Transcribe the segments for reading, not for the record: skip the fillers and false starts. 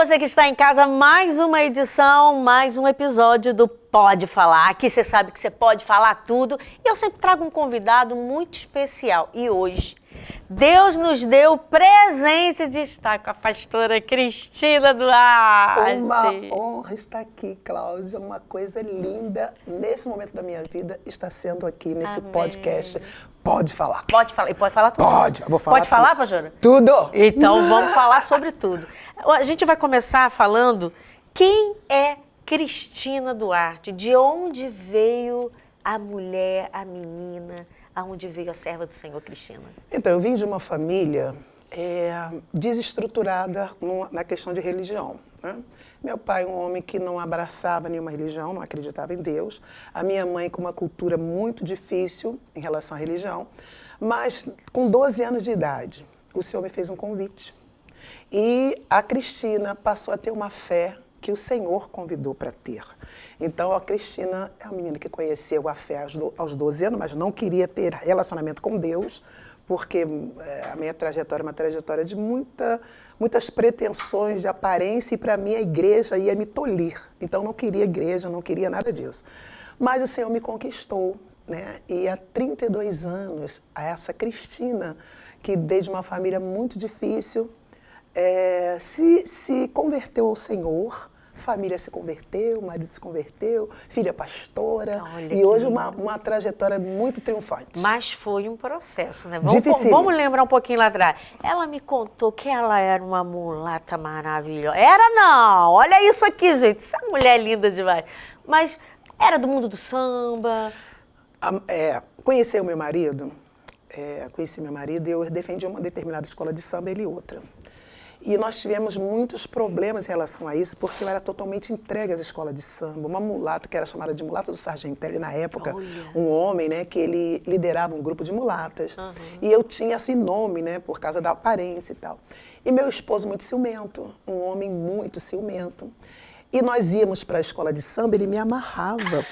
você que está em casa, mais uma edição, mais um episódio do Pode Falar. Aqui você sabe que você pode falar tudo e eu sempre trago um convidado muito especial. E hoje, Deus nos deu o presente de estar com a pastora Cristina Duarte. Uma honra estar aqui, Cláudia. Uma coisa linda nesse momento da minha vida está sendo aqui nesse podcast. Pode falar. Pode falar. E pode falar tudo? Pode, vou falar. Pode falar, pastora? Tudo. Então vamos falar sobre tudo. A gente vai começar falando quem é Cristina Duarte, de onde veio a mulher, a menina, aonde veio a serva do Senhor Cristina? Então, eu vim de uma família desestruturada na questão de religião, né? Meu pai, um homem que não abraçava nenhuma religião, não acreditava em Deus. A minha mãe, com uma cultura muito difícil em relação à religião. Mas, com 12 anos de idade, o Senhor me fez um convite. E a Cristina passou a ter uma fé que o Senhor convidou para ter. Então, a Cristina é uma menina que conheceu a fé aos 12 anos, mas não queria ter relacionamento com Deus, porque a minha trajetória é uma trajetória de muitas pretensões de aparência, e para mim a igreja ia me tolir. Então, não queria igreja, não queria nada disso. Mas o Senhor me conquistou, né? E há 32 anos, essa Cristina, que desde uma família muito difícil, se converteu ao Senhor. Família se converteu, marido se converteu, filha pastora. Olha, e hoje uma trajetória muito triunfante. Mas foi um processo, né? Difícil. Vamos lembrar um pouquinho lá atrás. Ela me contou que ela era uma mulata maravilhosa. Era não! Olha isso aqui, gente. Essa mulher linda demais. Mas era do mundo do samba? Conheci meu marido e eu defendi uma determinada escola de samba, ele outra. E nós tivemos muitos problemas em relação a isso, porque eu era totalmente entregue às escolas de samba. Uma mulata, que era chamada de mulata do Sargentelli na época, um homem, né, que ele liderava um grupo de mulatas. E eu tinha esse nome, né, por causa da aparência e tal. E meu esposo muito ciumento, um homem muito ciumento. E nós íamos para a escola de samba, ele me amarrava.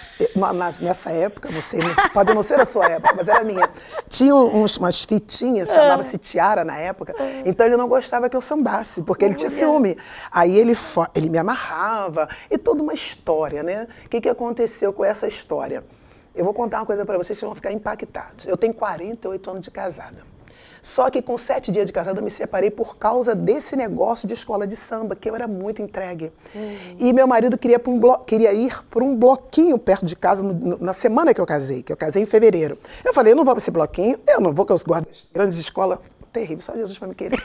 Nessa época, não sei, pode não ser a sua época, mas era a minha. Tinha umas fitinhas, chamava-se tiara na época, então ele não gostava que eu sambasse, porque ele tinha ciúme. Aí ele me amarrava, e toda uma história, né? O que aconteceu com essa história? Eu vou contar uma coisa para vocês que vão ficar impactados. Eu tenho 48 anos de casada. Só que com 7 dias de casada eu me separei por causa desse negócio de escola de samba, que eu era muito entregue. E meu marido queria ir para um bloquinho perto de casa na semana que eu casei em fevereiro. Eu falei, eu não vou para esse bloquinho, eu não vou, que os guardas grandes escolas, terrível, só Jesus para me querer.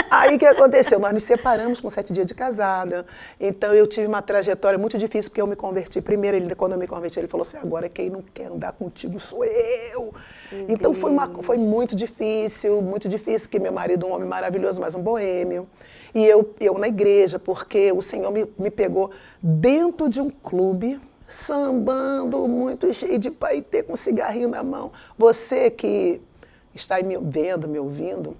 Aí o que aconteceu? Nós nos separamos com 7 dias de casada, então eu tive uma trajetória muito difícil, porque eu me converti. Primeiro, quando eu me converti, ele falou assim, agora quem não quer andar contigo sou eu. Então foi muito difícil, que meu marido, um homem maravilhoso, mas um boêmio. E eu na igreja, porque o Senhor me pegou dentro de um clube, sambando, muito cheio de paetê, com um cigarrinho na mão. Você que está aí me vendo, me ouvindo,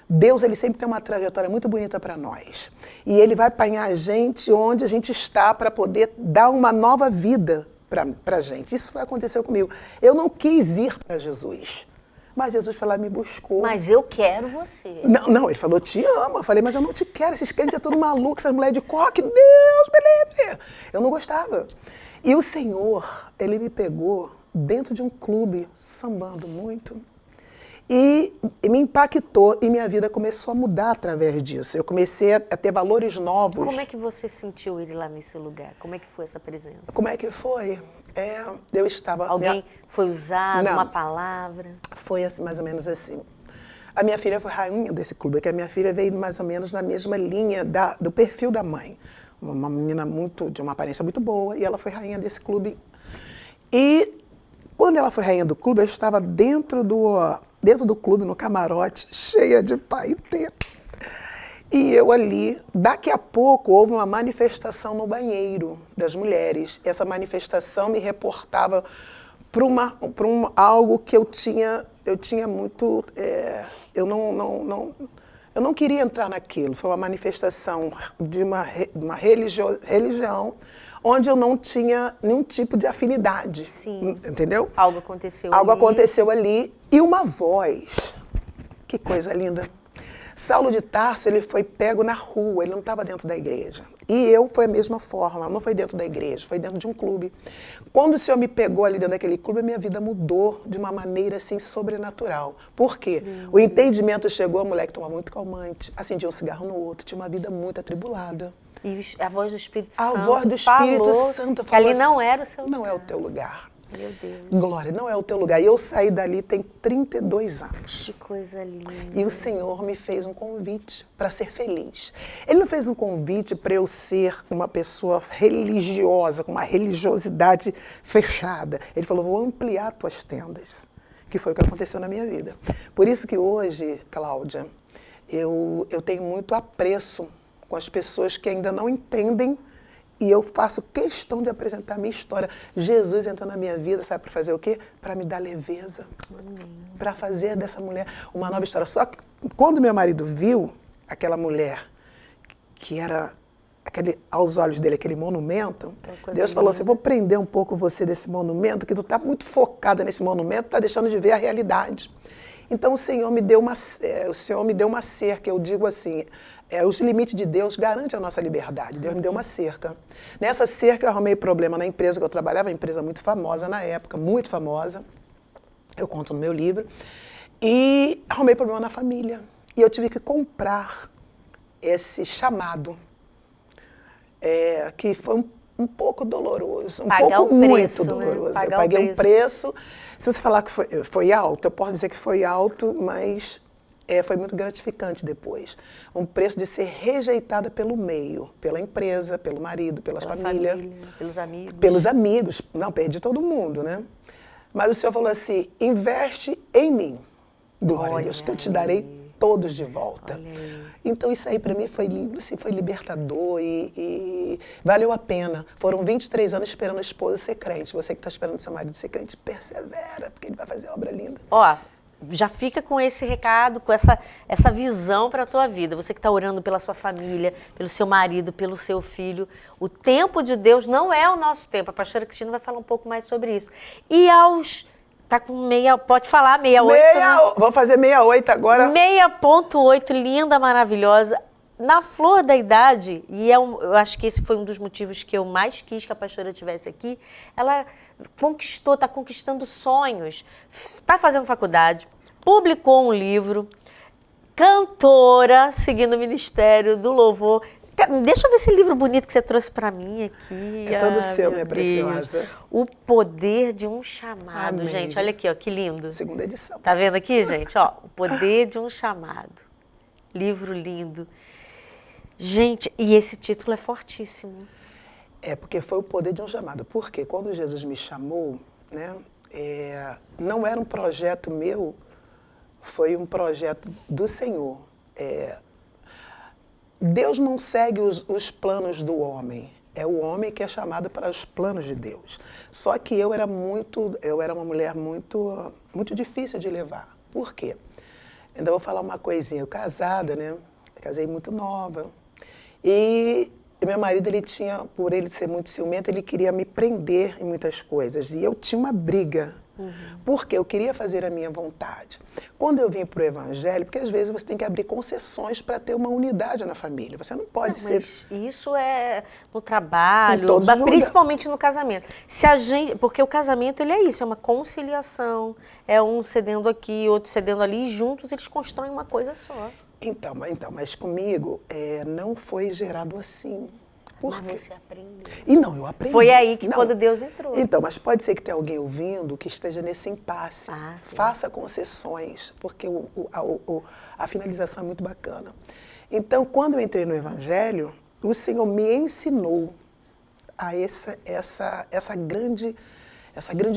Deus, ele sempre tem uma trajetória muito bonita para nós. E ele vai apanhar a gente onde a gente está para poder dar uma nova vida para a gente. Isso aconteceu comigo. Eu não quis ir para Jesus, mas Jesus foi lá e me buscou. Mas eu quero você. Não, ele falou, te amo. Eu falei, mas eu não te quero, esses crentes é tudo maluco, essas mulheres de coque, Deus me livre. Eu não gostava. E o Senhor, ele me pegou dentro de um clube, sambando muito, e me impactou, e minha vida começou a mudar através disso. Eu comecei a ter valores novos. Como é que você sentiu ele lá nesse lugar? Como é que foi essa presença? Como é que foi? Eu estava... Alguém foi usado, uma palavra? Foi assim, mais ou menos assim. A minha filha foi rainha desse clube, porque a minha filha veio mais ou menos na mesma linha do perfil da mãe. Uma menina de uma aparência muito boa, e ela foi rainha desse clube. E quando ela foi rainha do clube, eu estava dentro do clube, no camarote, cheia de paetê. E eu ali, daqui a pouco, houve uma manifestação no banheiro das mulheres. Essa manifestação me reportava para algo que eu tinha muito... eu não queria entrar naquilo. Foi uma manifestação de uma religião onde eu não tinha nenhum tipo de afinidade. Sim. Entendeu? Algo aconteceu ali. Algo aconteceu ali. E uma voz. Que coisa linda. Saulo de Tarso, ele foi pego na rua, ele não estava dentro da igreja. E foi a mesma forma, não foi dentro da igreja, foi dentro de um clube. Quando o Senhor me pegou ali dentro daquele clube, a minha vida mudou de uma maneira assim sobrenatural. Por quê? O entendimento chegou, a mulher que tomava muito calmante, acendia um cigarro no outro, tinha uma vida muito atribulada. E a voz do Espírito Santo A voz do Espírito Santo que ali falou não assim, era o seu lugar. não é o teu lugar. Meu Deus. Glória, não é o teu lugar. E eu saí dali tem 32 anos. Que coisa linda. E o Senhor me fez um convite para ser feliz. Ele não fez um convite para eu ser uma pessoa religiosa, com uma religiosidade fechada. Ele falou, vou ampliar tuas tendas, que foi o que aconteceu na minha vida. Por isso que hoje, Cláudia, eu tenho muito apreço com as pessoas que ainda não entendem. E eu faço questão de apresentar a minha história. Jesus entrou na minha vida, sabe, para fazer o quê? Para me dar leveza. Para fazer dessa mulher uma nova história. Só que quando meu marido viu aquela mulher, que era, aos olhos dele, aquele monumento, Deus falou assim, vou prender um pouco você desse monumento, que tu está muito focada nesse monumento, está deixando de ver a realidade. Então o Senhor me deu uma cerca, eu digo assim, os limites de Deus garantem a nossa liberdade. Deus me deu uma cerca. Nessa cerca eu arrumei problema na empresa que eu trabalhava, uma empresa muito famosa na época, muito famosa, eu conto no meu livro, e arrumei problema na família. E eu tive que comprar esse chamado, que foi um pouco doloroso, muito doloroso. Né? Eu paguei um preço. Se você falar que foi alto, eu posso dizer que foi alto, mas foi muito gratificante depois. Um preço de ser rejeitada pelo meio, pela empresa, pelo marido, pela família, pelos amigos. Pelos amigos. Não, perdi todo mundo, né? Mas o Senhor falou assim, investe em mim. Glória a Deus, que eu te darei todos de volta. Então isso aí para mim foi libertador e valeu a pena. Foram 23 anos esperando a esposa ser crente. Você que está esperando seu marido ser crente, persevera, porque ele vai fazer obra linda. Ó, já fica com esse recado, com essa visão para a tua vida. Você que está orando pela sua família, pelo seu marido, pelo seu filho. O tempo de Deus não é o nosso tempo. A pastora Cristina vai falar um pouco mais sobre isso. E tá com pode falar, 68, né? Vamos fazer 68 agora. 6.8, linda, maravilhosa. Na flor da idade, e eu acho que esse foi um dos motivos que eu mais quis que a pastora estivesse aqui, ela está conquistando sonhos, está fazendo faculdade, publicou um livro, cantora, seguindo o Ministério do Louvor. Deixa eu ver esse livro bonito que você trouxe para mim aqui. É todo seu, minha preciosa. O Poder de um Chamado. Amém. Gente, olha aqui, ó, que lindo. Segunda edição. Tá vendo aqui, gente? Ó, O Poder de um Chamado. Livro lindo. Gente, e esse título é fortíssimo. Porque foi o poder de um chamado. Porque quando Jesus me chamou, né, não era um projeto meu, foi um projeto do Senhor. Deus não segue os planos do homem. É o homem que é chamado para os planos de Deus. Só que eu era uma mulher muito, muito difícil de levar. Por quê? Ainda vou falar uma coisinha. Eu casada, né? Casei muito nova. E meu marido, por ele ser muito ciumento, ele queria me prender em muitas coisas. E eu tinha uma briga. Porque eu queria fazer a minha vontade. Quando eu vim para o Evangelho, porque às vezes você tem que abrir concessões para ter uma unidade na família. Você não pode ser... Mas isso é no trabalho, mas principalmente no casamento. Porque o casamento ele é isso, é uma conciliação, é um cedendo aqui, outro cedendo ali, e juntos eles constroem uma coisa só. Então, mas comigo não foi gerado assim. Mas você aprendeu. E não, eu aprendi. Foi aí que quando Deus entrou. Então, mas pode ser que tenha alguém ouvindo que esteja nesse impasse. Sim. Faça concessões, porque a finalização é muito bacana. Então, quando eu entrei no Evangelho, o Senhor me ensinou a essa grande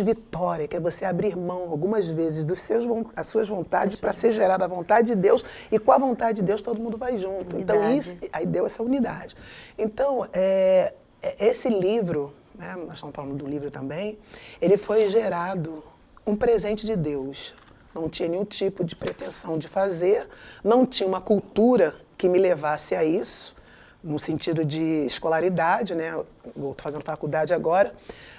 vitória, que é você abrir mão algumas vezes as suas vontades para ser gerada a vontade de Deus, e com a vontade de Deus todo mundo vai junto. Unidade. Então isso aí deu essa unidade. Então esse livro, né, nós estamos falando do livro também, ele foi gerado um presente de Deus. Não tinha nenhum tipo de pretensão de fazer, não tinha uma cultura que me levasse a isso. no sentido de escolaridade, né? Eu estou fazendo faculdade agora.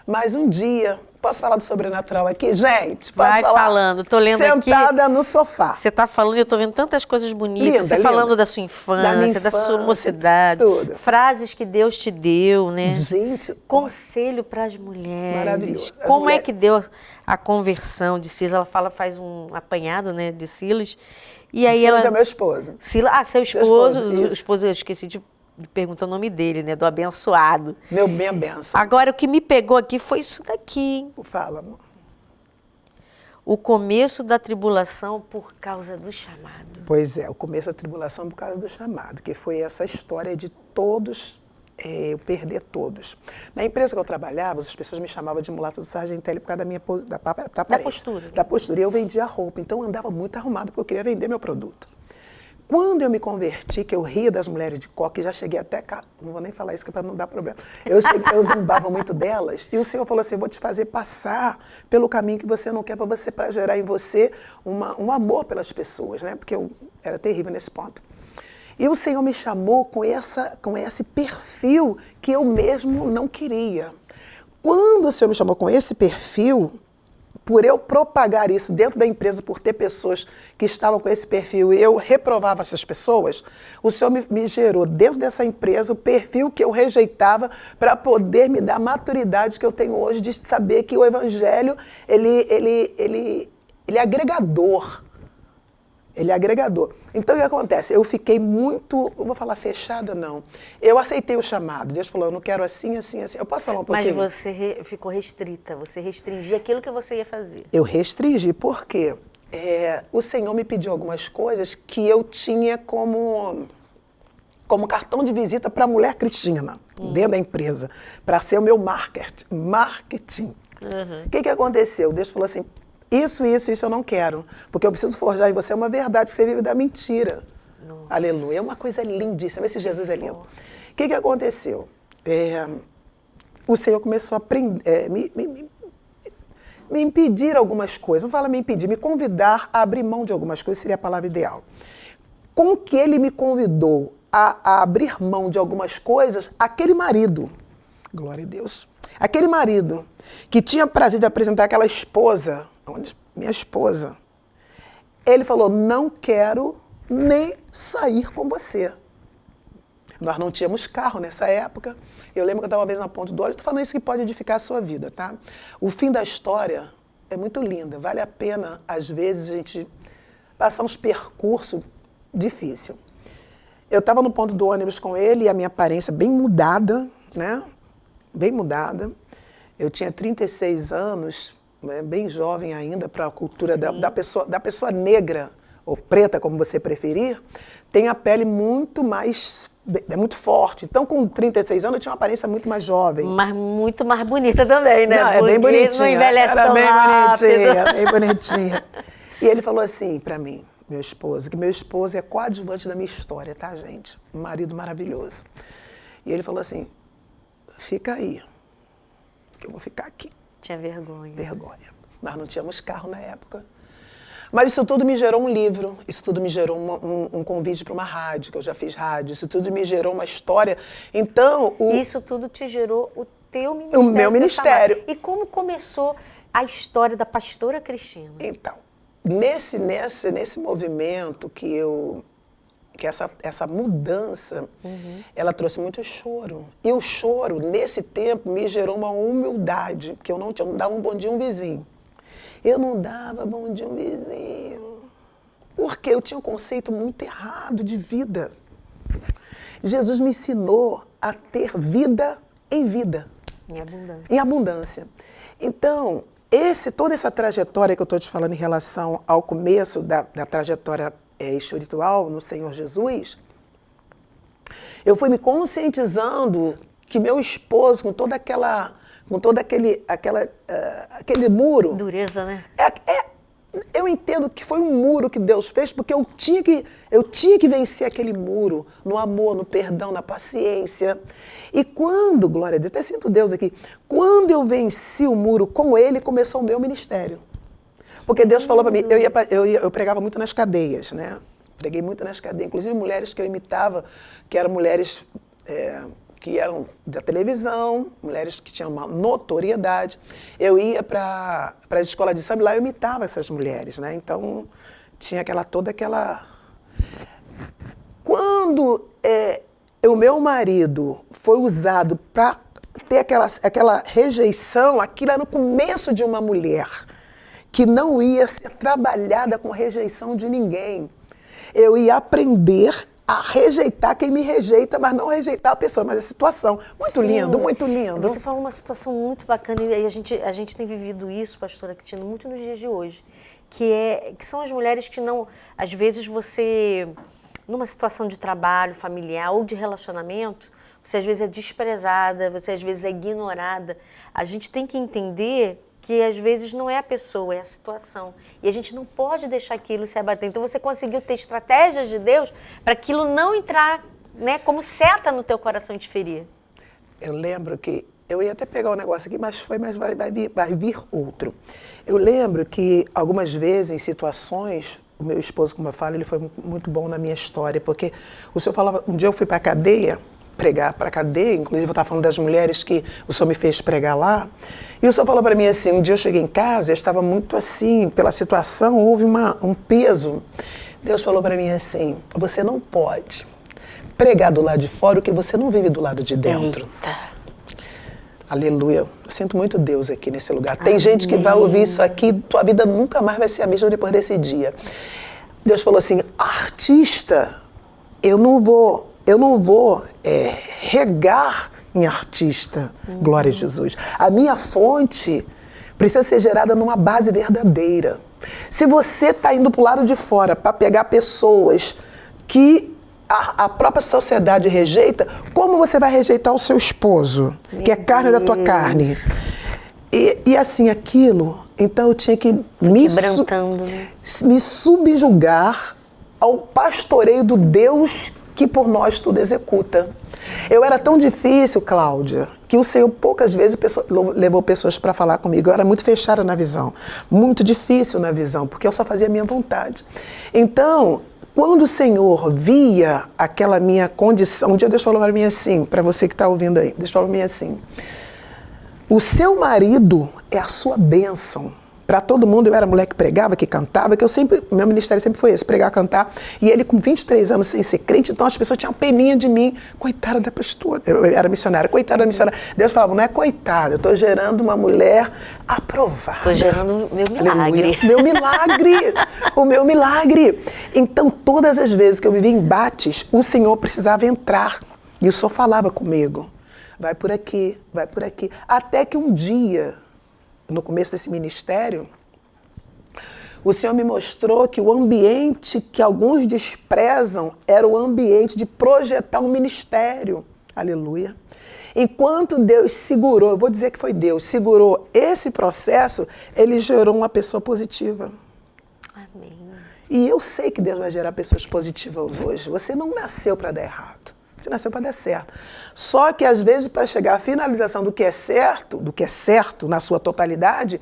Mas um dia, posso falar do sobrenatural aqui, gente? Posso Vai falar? falando, tô lendo aqui. Sentada no sofá. Você está falando e eu estou vendo tantas coisas bonitas. Linda, Você linda. falando da sua Da minha infância, da sua infância, mocidade. tudo. Frases que Deus te deu, né? Gente, Conselho para as mulheres. Maravilhoso. As Como é mulheres- que deu a conversão de Silas? Ela faz um apanhado, né, de Silas. E aí Silas ela... é meu esposo. Silas, seu esposo, esposo. isso. O esposo, eu esqueci de perguntar o nome dele, né? Do abençoado. Meu bem benção. Agora, o que me pegou aqui foi isso daqui, hein? Fala, amor. O começo da tribulação por causa do chamado. Pois é, o começo da tribulação por causa do chamado, que foi essa história de todos, eu perder todos. Na empresa que eu trabalhava, as pessoas me chamavam de mulata do Sargentelli por causa da minha aparência. postura. Da postura. E eu vendia roupa, então eu andava muito arrumado porque eu queria vender meu produto. Quando eu me converti, que eu ria das mulheres de coque, já cheguei até cá, não vou nem falar isso que é para não dar problema. Eu zombava muito delas e o Senhor falou assim, vou te fazer passar pelo caminho que você não quer para gerar em você um amor pelas pessoas, né? Porque eu era terrível nesse ponto. E o Senhor me chamou com esse perfil que eu mesmo não queria. Quando o Senhor me chamou com esse perfil, por eu propagar isso dentro da empresa, por ter pessoas que estavam com esse perfil e eu reprovava essas pessoas, o Senhor me gerou dentro dessa empresa o perfil que eu rejeitava para poder me dar a maturidade que eu tenho hoje de saber que o Evangelho, ele é agregador. Ele é agregador. Então, o que acontece? Eu fiquei muito, não vou falar fechada, não. Eu aceitei o chamado. Deus falou, eu não quero assim, assim, assim. Eu posso falar um pouquinho? Mas você ficou restrita, você restringia aquilo que você ia fazer. Eu restringi, por quê? O Senhor me pediu algumas coisas que eu tinha como cartão de visita para a mulher Cristina, dentro da empresa, para ser o meu marketing. O que aconteceu? Deus falou assim, isso eu não quero, porque eu preciso forjar em você uma verdade, que você vive da mentira. Nossa. Aleluia. É uma coisa lindíssima. Esse Jesus é lindo. O que aconteceu? O Senhor começou a me impedir algumas coisas. Não fala me impedir, me convidar a abrir mão de algumas coisas, seria a palavra ideal. Com que ele me convidou a abrir mão de algumas coisas, aquele marido, glória a Deus, aquele marido que tinha prazer de apresentar aquela esposa, minha esposa, ele falou, não quero nem sair com você. Nós não tínhamos carro nessa época. Eu lembro que eu estava uma vez na ponta do ônibus, estou falando isso que pode edificar a sua vida, tá? O fim da história é muito lindo, vale a pena, às vezes, a gente passar uns percursos difíceis. Eu estava no ponto do ônibus com ele e a minha aparência bem mudada, né? Bem mudada. Eu tinha 36 anos, né? Bem jovem ainda para a cultura da pessoa negra, ou preta, como você preferir, tem a pele muito mais, muito forte. Então, com 36 anos, eu tinha uma aparência muito mais jovem. Mas muito mais bonita também, né? Não, é bem bonitinha. Não envelhece Era tão bem rápido. bonitinha, bem bonitinha. E ele falou assim para mim, meu esposo, que meu esposo é coadjuvante da minha história, tá, gente? Um marido maravilhoso. E ele falou assim, fica aí, que eu vou ficar aqui. Tinha vergonha. Vergonha. Nós não tínhamos carro na época. Mas isso tudo me gerou um livro, isso tudo me gerou um convite para uma rádio, que eu já fiz rádio, isso tudo me gerou uma história. Então, Isso tudo te gerou o teu ministério. O meu ministério. Chamado. E como começou a história da pastora Cristina? Então, nesse movimento que essa mudança, ela trouxe muito choro. E o choro, nesse tempo, me gerou uma humildade, porque eu não dava um bom dia a um vizinho. Eu não dava bom dia a um vizinho, porque eu tinha um conceito muito errado de vida. Jesus me ensinou a ter vida em vida. Em abundância. Em abundância. Então, toda essa trajetória que eu estou te falando em relação ao começo da trajetória espiritual no Senhor Jesus, eu fui me conscientizando que meu esposo, com todo aquele muro... Dureza, né? Eu entendo que foi um muro que Deus fez, porque eu tinha que vencer aquele muro no amor, no perdão, na paciência. E quando, glória a Deus, até sinto Deus aqui, quando eu venci o muro com ele, começou o meu ministério. Porque Deus falou para mim, eu pregava muito nas cadeias, né? Preguei muito nas cadeias, inclusive mulheres que eu imitava, que eram mulheres que eram da televisão, mulheres que tinham uma notoriedade. Eu ia para a escola de samba e lá eu imitava essas mulheres, né? Então, tinha toda aquela... Quando o meu marido foi usado para ter aquela rejeição, aquilo era no começo de uma mulher que não ia ser trabalhada com rejeição de ninguém. Eu ia aprender a rejeitar quem me rejeita, mas não rejeitar a pessoa, mas a situação. Muito lindo, muito lindo. Você falou uma situação muito bacana e a gente tem vivido isso, pastora Cristina, muito nos dias de hoje, que são as mulheres que não... Às vezes você, numa situação de trabalho familiar ou de relacionamento, você às vezes é desprezada, você às vezes é ignorada. A gente tem que entender que às vezes não é a pessoa, é a situação. E a gente não pode deixar aquilo se abater. Então você conseguiu ter estratégias de Deus para aquilo não entrar, né, como seta no teu coração e te ferir. Eu lembro que, eu ia até pegar um negócio aqui, mas vai vir outro. Eu lembro que algumas vezes, em situações, o meu esposo, como eu falo, ele foi muito bom na minha história, porque o senhor falava, um dia eu fui para a cadeia, pregar para a cadeia, inclusive eu estava falando das mulheres que o senhor me fez pregar lá, e o senhor falou para mim assim, um dia eu cheguei em casa, eu estava muito assim, pela situação, houve um peso. Deus falou para mim assim, você não pode pregar do lado de fora o que você não vive do lado de dentro. Eita. Aleluia. Eu sinto muito Deus aqui nesse lugar. Tem gente que vai ouvir isso aqui, tua vida nunca mais vai ser a mesma depois desse dia. Deus falou assim, artista, eu não vou regar em artista, glória a Jesus. A minha fonte precisa ser gerada numa base verdadeira. Se você está indo para o lado de fora para pegar pessoas que a própria sociedade rejeita, como você vai rejeitar o seu esposo, que é carne da tua carne? E assim, aquilo, então eu tinha que me subjugar ao pastoreio do Deus que por nós tudo executa. Eu era tão difícil, Cláudia, que o Senhor poucas vezes levou pessoas para falar comigo. Eu era muito fechada na visão, muito difícil na visão, porque eu só fazia a minha vontade. Então, quando o Senhor via aquela minha condição, um dia Deus falou para mim assim, para você que está ouvindo aí, Deus falou para mim assim, o seu marido é a sua bênção. Para todo mundo, eu era mulher que pregava, que cantava, meu ministério sempre foi esse, pregar, cantar. E ele com 23 anos sem ser crente, então as pessoas tinham peninha de mim. Coitada da pastora, eu era missionária, coitada da missionária. Deus falava, não é coitada, eu estou gerando uma mulher aprovada. Estou gerando o meu milagre. Aleluia. Meu milagre, o meu milagre. Então, todas as vezes que eu vivia embates, o Senhor precisava entrar. E o Senhor falava comigo, vai por aqui, vai por aqui. Até que um dia, no começo desse ministério, o Senhor me mostrou que o ambiente que alguns desprezam era o ambiente de projetar um ministério. Aleluia. Enquanto Deus segurou, eu vou dizer que foi Deus, segurou esse processo, ele gerou uma pessoa positiva. Amém. E eu sei que Deus vai gerar pessoas positivas hoje. Você não nasceu para dar errado. Você nasceu para dar certo. Só que, às vezes, para chegar à finalização do que é certo na sua totalidade,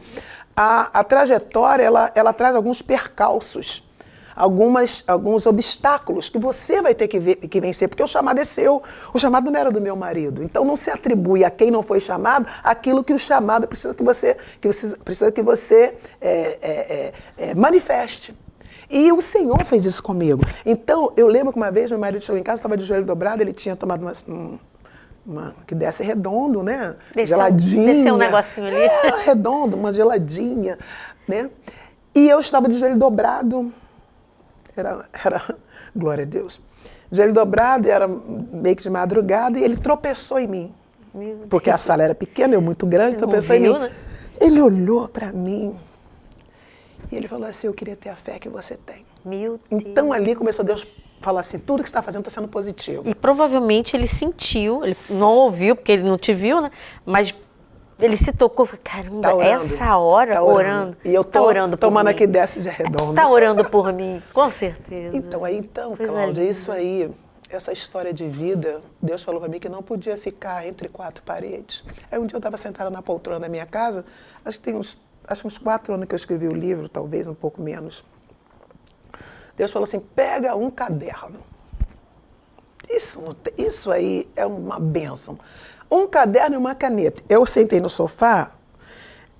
a trajetória, ela traz alguns percalços, alguns obstáculos que você vai ter que vencer, porque o chamado é seu, o chamado não era do meu marido. Então, não se atribui a quem não foi chamado aquilo que o chamado precisa que você manifeste. E o Senhor fez isso comigo. Então, eu lembro que uma vez meu marido chegou em casa, estava de joelho dobrado, ele tinha tomado uma que desce redondo, né? Geladinha. Desceu um negocinho ali. Redondo, uma geladinha, né? E eu estava de joelho dobrado. Era glória a Deus. Joelho dobrado, era meio que de madrugada, e ele tropeçou em mim. Porque a sala era pequena, eu muito grande, tropeçou em mim. Né? Ele olhou para mim. E ele falou assim, eu queria ter a fé que você tem. Meu Deus. Então ali começou Deus a falar assim, tudo que você está fazendo está sendo positivo. E provavelmente ele sentiu, ele não ouviu, porque ele não te viu, né? Mas ele se tocou, falou, caramba, tá essa hora, tá orando. E eu tô orando tomando aqui desses redondos. Tá orando por mim, com certeza. Então, Cláudia, isso aí, essa história de vida, Deus falou para mim que não podia ficar entre quatro paredes. Aí um dia eu estava sentada na poltrona da minha casa, acho que uns 4 anos que eu escrevi o livro, talvez um pouco menos. Deus falou assim, pega um caderno Isso aí é uma bênção. Um caderno e uma caneta. Eu sentei no sofá,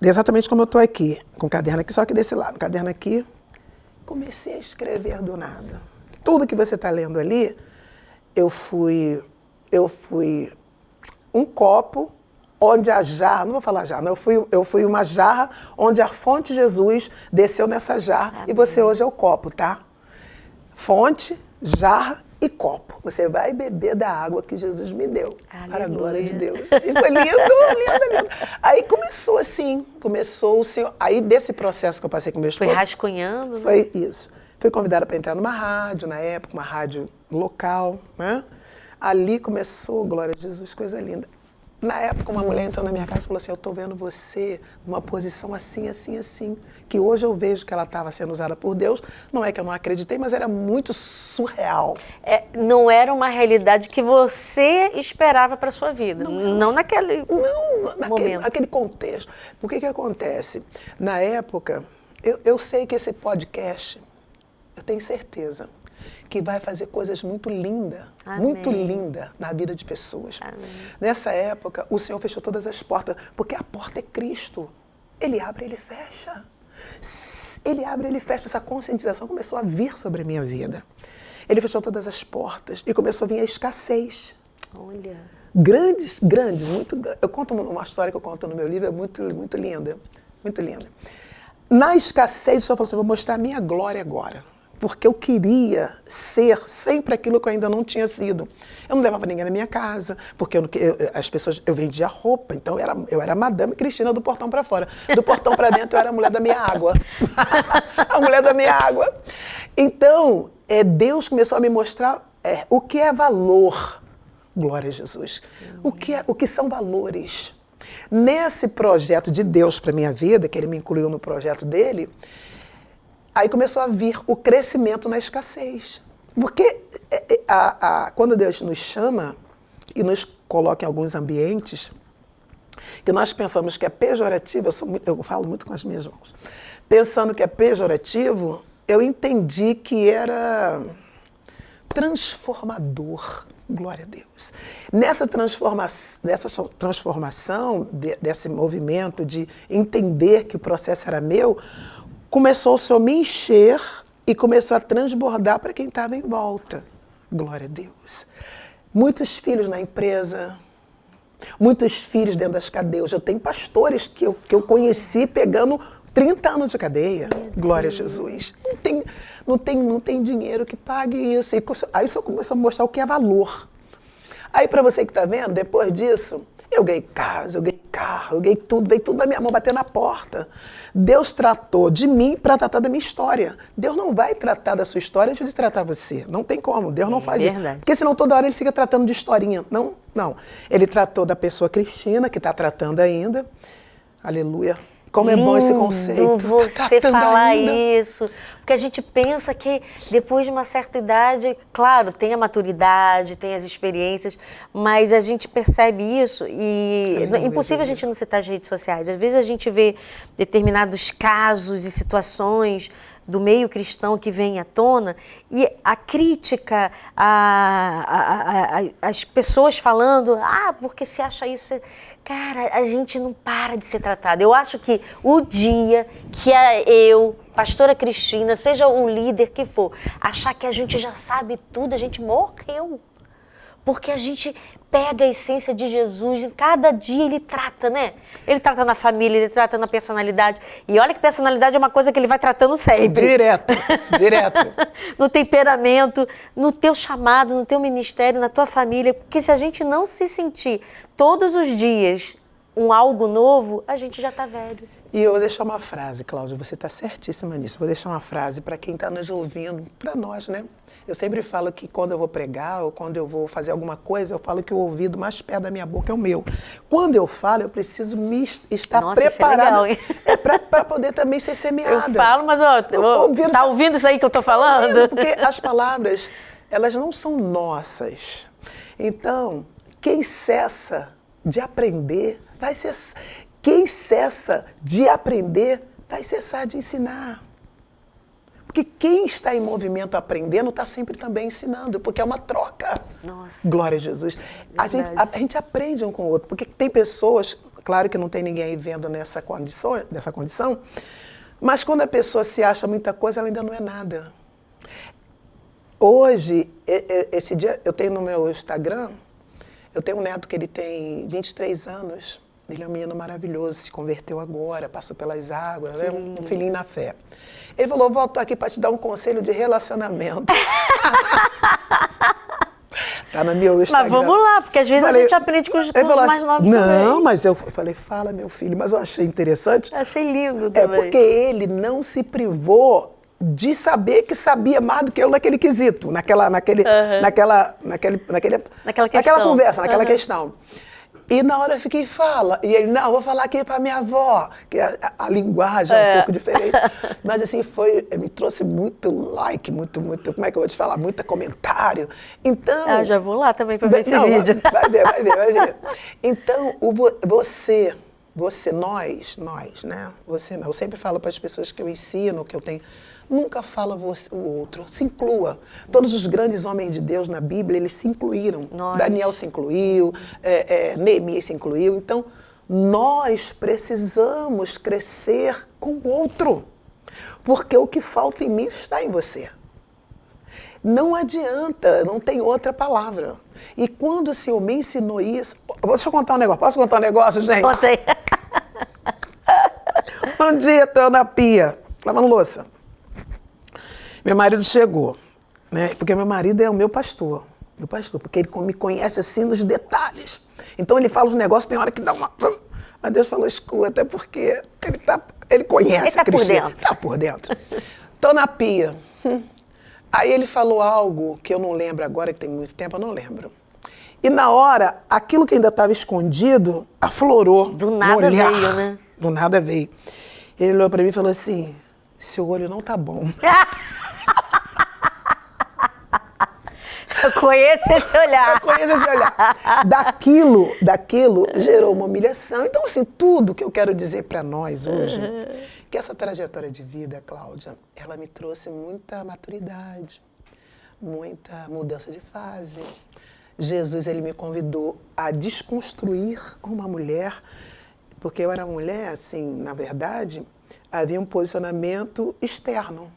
exatamente como eu estou aqui, com o caderno aqui, só que desse lado, o caderno aqui, comecei a escrever do nada. Tudo que você está lendo ali, eu fui um copo onde a jarra, não vou falar jarra, não, eu fui uma jarra onde a fonte Jesus desceu nessa jarra. Amém. E você hoje é o copo, tá? Fonte, jarra e copo. Você vai beber da água que Jesus me deu. Aleluia. Para a glória de Deus. E foi lindo, lindo. Aí começou assim, aí desse processo que eu passei com meu esposo. Foi rascunhando? Foi isso. Fui convidada para entrar numa rádio, na época, uma rádio local, né? Ali começou, glória a Jesus, coisa linda. Na época, uma mulher entrou na minha casa e falou assim, eu estou vendo você numa posição assim, assim, assim, que hoje eu vejo que ela estava sendo usada por Deus. Não é que eu não acreditei, mas era muito surreal. Não era uma realidade que você esperava para a sua vida, não naquele momento. Naquele contexto. O que acontece? Na época, eu sei que esse podcast, eu tenho certeza, que vai fazer coisas muito lindas na vida de pessoas. Amém. Nessa época, o Senhor fechou todas as portas, porque a porta é Cristo. Ele abre, ele fecha. Ele abre, ele fecha. Essa conscientização começou a vir sobre a minha vida. Ele fechou todas as portas e começou a vir a escassez. Olha. Grandes, muito grandes. Eu conto uma história que eu conto no meu livro, é muito linda, muito linda. Na escassez, o Senhor falou assim, vou mostrar a minha glória agora. Porque eu queria ser sempre aquilo que eu ainda não tinha sido. Eu não levava ninguém na minha casa, porque eu vendia roupa, então eu era a Madame Cristina do portão para fora. Do portão para dentro eu era a mulher da minha água. A mulher da minha água. Então, Deus começou a me mostrar o que é valor. Glória a Jesus. O que são valores. Nesse projeto de Deus para minha vida, que Ele me incluiu no projeto dele, aí começou a vir o crescimento na escassez. Porque quando Deus nos chama e nos coloca em alguns ambientes que nós pensamos que é pejorativo, eu falo muito com as minhas mãos, pensando que é pejorativo, eu entendi que era transformador. Glória a Deus. Nessa transformação desse movimento de entender que o processo era meu, começou o Senhor me encher e começou a transbordar para quem estava em volta. Glória a Deus. Muitos filhos na empresa, muitos filhos dentro das cadeias. Eu tenho pastores que eu conheci pegando 30 anos de cadeia. Glória a Jesus. Não tem dinheiro que pague isso. Aí o Senhor começou a mostrar o que é valor. Aí para você que está vendo, depois disso, eu ganhei casa, eu ganhei carro, eu ganhei tudo, veio tudo na minha mão, bater na porta. Deus tratou de mim para tratar da minha história. Deus não vai tratar da sua história antes de tratar você. Não tem como, Deus não faz verdade. isso. Porque senão toda hora ele fica tratando de historinha. Não. Ele tratou da pessoa Cristina, que está tratando ainda. Aleluia. Como Lindo é bom esse conceito. Você falar isso. Porque a gente pensa que depois de uma certa idade, claro, tem a maturidade, tem as experiências, mas a gente percebe isso e é impossível a gente não citar as redes sociais. Às vezes a gente vê determinados casos e situações do meio cristão que vem à tona e a crítica, as pessoas falando, porque você acha isso... Cara, a gente não para de ser tratado. Eu acho que o dia que eu, pastora Cristina, seja o líder que for, achar que a gente já sabe tudo, a gente morreu. Porque a gente pega a essência de Jesus, e cada dia ele trata, né? Ele trata na família, ele trata na personalidade. E olha que personalidade é uma coisa que ele vai tratando sempre. Direto. No temperamento, no teu chamado, no teu ministério, na tua família. Porque se a gente não se sentir todos os dias algo novo, a gente já está velho. E eu vou deixar uma frase, Cláudia, você está certíssima nisso. Vou deixar uma frase para quem está nos ouvindo, para nós, né? Eu sempre falo que quando eu vou pregar ou quando eu vou fazer alguma coisa, eu falo que o ouvido mais perto da minha boca é o meu. Quando eu falo, eu preciso estar preparada para poder também ser semeada. Eu falo, mas tá ouvindo isso aí que eu estou falando? Porque as palavras, elas não são nossas. Então, quem cessa de aprender vai ser... Quem cessa de aprender vai cessar de ensinar. Porque quem está em movimento aprendendo está sempre também ensinando, porque é uma troca. Nossa. Glória a Jesus. A gente aprende um com o outro, porque tem pessoas, claro que não tem ninguém aí vendo nessa condição, mas quando a pessoa se acha muita coisa, ela ainda não é nada. Hoje, esse dia, eu tenho no meu Instagram, eu tenho um neto que ele tem 23 anos, ele é um menino maravilhoso, se converteu agora, passou pelas águas, né? Um filhinho na fé. Ele falou, vó, tô aqui para te dar um conselho de relacionamento. Tá no meu Instagram. Mas vamos lá, porque às vezes a gente aprende com os mais novos também. Não, mas eu falei, fala, meu filho, mas eu achei interessante. Achei lindo também. É porque ele não se privou de saber que sabia mais do que eu naquele quesito, naquela conversa, naquela questão. E na hora eu fiquei, fala. E ele, não, vou falar aqui pra minha avó, que a linguagem é um pouco diferente. Mas assim, me trouxe muito like, muito, como é que eu vou te falar? Muito comentário. Então... Eu já vou lá também pra ver esse vídeo. Vai ver. Então, nós, né? Eu sempre falo para as pessoas que eu ensino, que eu tenho... Nunca fala o outro, se inclua. Todos os grandes homens de Deus na Bíblia, eles se incluíram. Daniel se incluiu, Neemias se incluiu. Então, nós precisamos crescer com o outro, porque o que falta em mim está em você. Não adianta, não tem outra palavra. E quando o Senhor me ensinou isso... Deixa eu contar um negócio. Posso contar um negócio, gente? Contei. Um dia, estou na pia, lavando louça. Meu marido chegou, né? Porque meu marido é o meu pastor, porque ele me conhece assim nos detalhes. Então ele fala os negócios, tem hora que dá uma... Mas Deus falou, escuta, porque ele conhece. Ele tá por dentro. Tá por dentro. Tô na pia. Aí ele falou algo que eu não lembro agora, que tem muito tempo, eu não lembro. E na hora, aquilo que ainda estava escondido, aflorou. Do nada veio, né? Do nada veio. Ele olhou para mim e falou assim, seu olho não tá bom. Eu conheço esse olhar. Daquilo gerou uma humilhação. Então, assim, tudo que eu quero dizer para nós hoje, que essa trajetória de vida, Cláudia, ela me trouxe muita maturidade, muita mudança de fase. Jesus, ele me convidou a desconstruir uma mulher, porque eu era mulher, assim, na verdade, havia um posicionamento externo,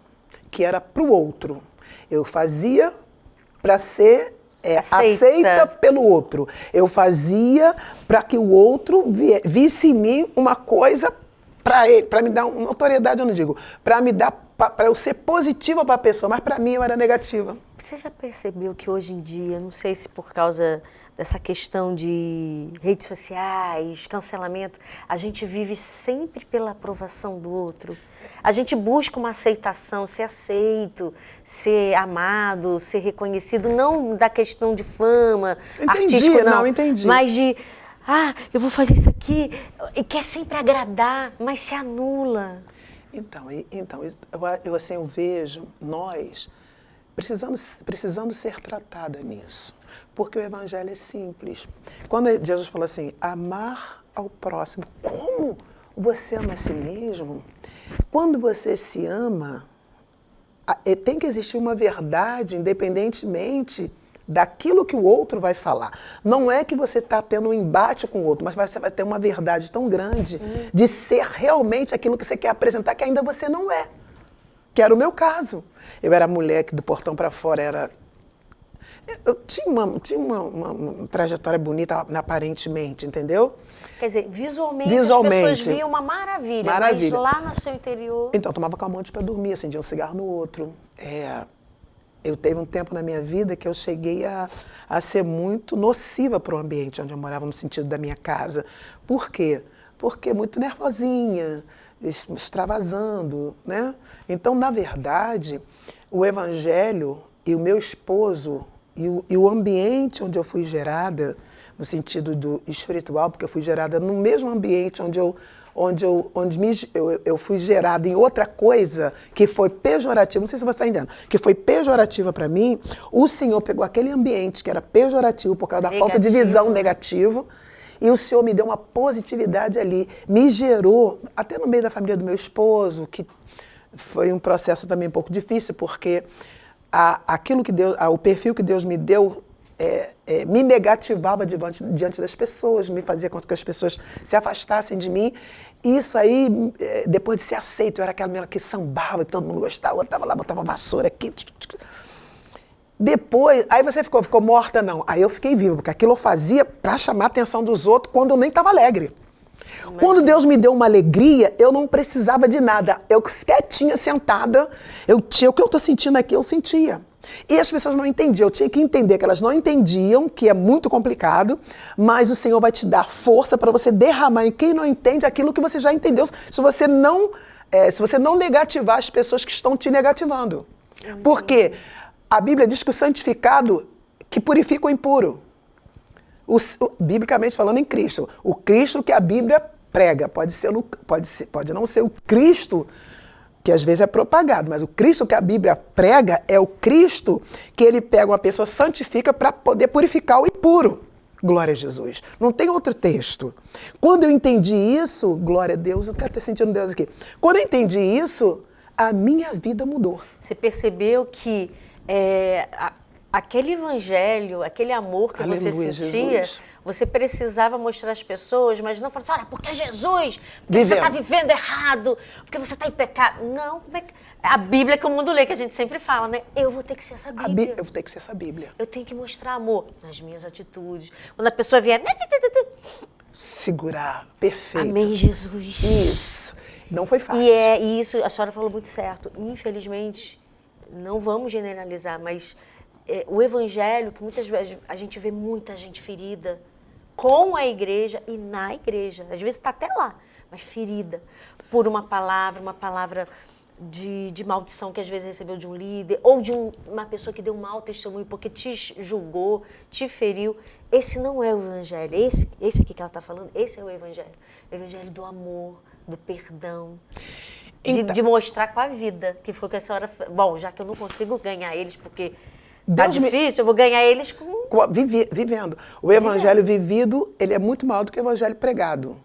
que era para o outro. Eu fazia para ser aceita pelo outro. Eu fazia para que o outro visse em mim uma coisa para me dar uma autoridade, eu não digo, para eu ser positiva para a pessoa, mas para mim eu era negativa. Você já percebeu que hoje em dia, não sei se por causa dessa questão de redes sociais, cancelamento, a gente vive sempre pela aprovação do outro? A gente busca uma aceitação, ser aceito, ser amado, ser reconhecido, não da questão de fama, artístico, não, mas de, eu vou fazer isso aqui, e quer sempre agradar, mas se anula. Então eu vejo nós precisando ser tratada nisso, porque o evangelho é simples. Quando Jesus falou assim, amar ao próximo, como você ama a si mesmo? Quando você se ama, tem que existir uma verdade, independentemente daquilo que o outro vai falar. Não é que você está tendo um embate com o outro, mas você vai ter uma verdade tão grande de ser realmente aquilo que você quer apresentar, que ainda você não é. Que era o meu caso. Eu era mulher que do portão para fora era... Eu tinha uma trajetória bonita, aparentemente, entendeu? Quer dizer, visualmente as pessoas viam uma maravilha, mas lá no seu interior... Então, eu tomava calmante para dormir, acendia um cigarro no outro. Eu teve um tempo na minha vida que eu cheguei a ser muito nociva para o ambiente onde eu morava, no sentido da minha casa. Por quê? Porque muito nervosinha, extravasando, né? Então, na verdade, o evangelho e o meu esposo e o ambiente onde eu fui gerada, no sentido do espiritual, porque eu fui gerada no mesmo ambiente onde eu fui gerada em outra coisa que foi pejorativa, não sei se você está entendendo, que foi pejorativa para mim, o Senhor pegou aquele ambiente que era pejorativo por causa da falta de visão negativa, e o Senhor me deu uma positividade ali, me gerou, até no meio da família do meu esposo, que foi um processo também um pouco difícil, porque aquilo que Deus, o perfil que Deus me deu me negativava diante das pessoas, me fazia com que as pessoas se afastassem de mim. Isso aí, depois de ser aceito, eu era aquela menina que sambava e todo mundo gostava, eu estava lá, botava vassoura aqui. Depois, aí você ficou morta, não. Aí eu fiquei viva, porque aquilo eu fazia para chamar a atenção dos outros quando eu nem estava alegre. Quando Deus me deu uma alegria, eu não precisava de nada. Eu quietinha, sentada, o que eu estou sentindo aqui, eu sentia. E as pessoas não entendiam. Eu tinha que entender que elas não entendiam, que é muito complicado, mas o Senhor vai te dar força para você derramar em quem não entende aquilo que você já entendeu, se você não negativar as pessoas que estão te negativando. Porque a Bíblia diz que o santificado que purifica o impuro. Biblicamente falando em Cristo. O Cristo que a Bíblia prega. Pode não ser o Cristo que às vezes é propagado, mas o Cristo que a Bíblia prega é o Cristo que ele pega uma pessoa, santifica para poder purificar o impuro. Glória a Jesus. Não tem outro texto. Quando eu entendi isso, glória a Deus, eu até sentindo Deus aqui. Quando eu entendi isso, a minha vida mudou. Você percebeu que aquele evangelho, aquele amor que Aleluia, você sentia, Jesus. você precisava mostrar às pessoas, mas não falar assim, olha, porque Jesus, porque você está vivendo errado, porque você está em pecado. Não, como é que... A Bíblia que o mundo lê, que a gente sempre fala, né? Eu vou ter que ser essa Bíblia. Eu vou ter que ser essa Bíblia. Eu tenho que mostrar amor nas minhas atitudes. Quando a pessoa vier... Segurar, perfeito. Amém, Jesus. Isso. Não foi fácil. E isso, a senhora falou muito certo. Infelizmente, não vamos generalizar, mas... o evangelho, que muitas vezes a gente vê muita gente ferida com a igreja e na igreja. Às vezes está até lá, mas ferida por uma palavra de maldição que às vezes recebeu de um líder ou de uma pessoa que deu um mau testemunho porque te julgou, te feriu. Esse não é o evangelho. Esse aqui que ela está falando, esse é o evangelho. O evangelho do amor, do perdão. De mostrar com a vida, que foi o que a senhora... Bom, já que eu não consigo ganhar eles porque... Tá difícil, eu vou ganhar eles vivendo. O evangelho vivido, ele é muito maior do que o evangelho pregado.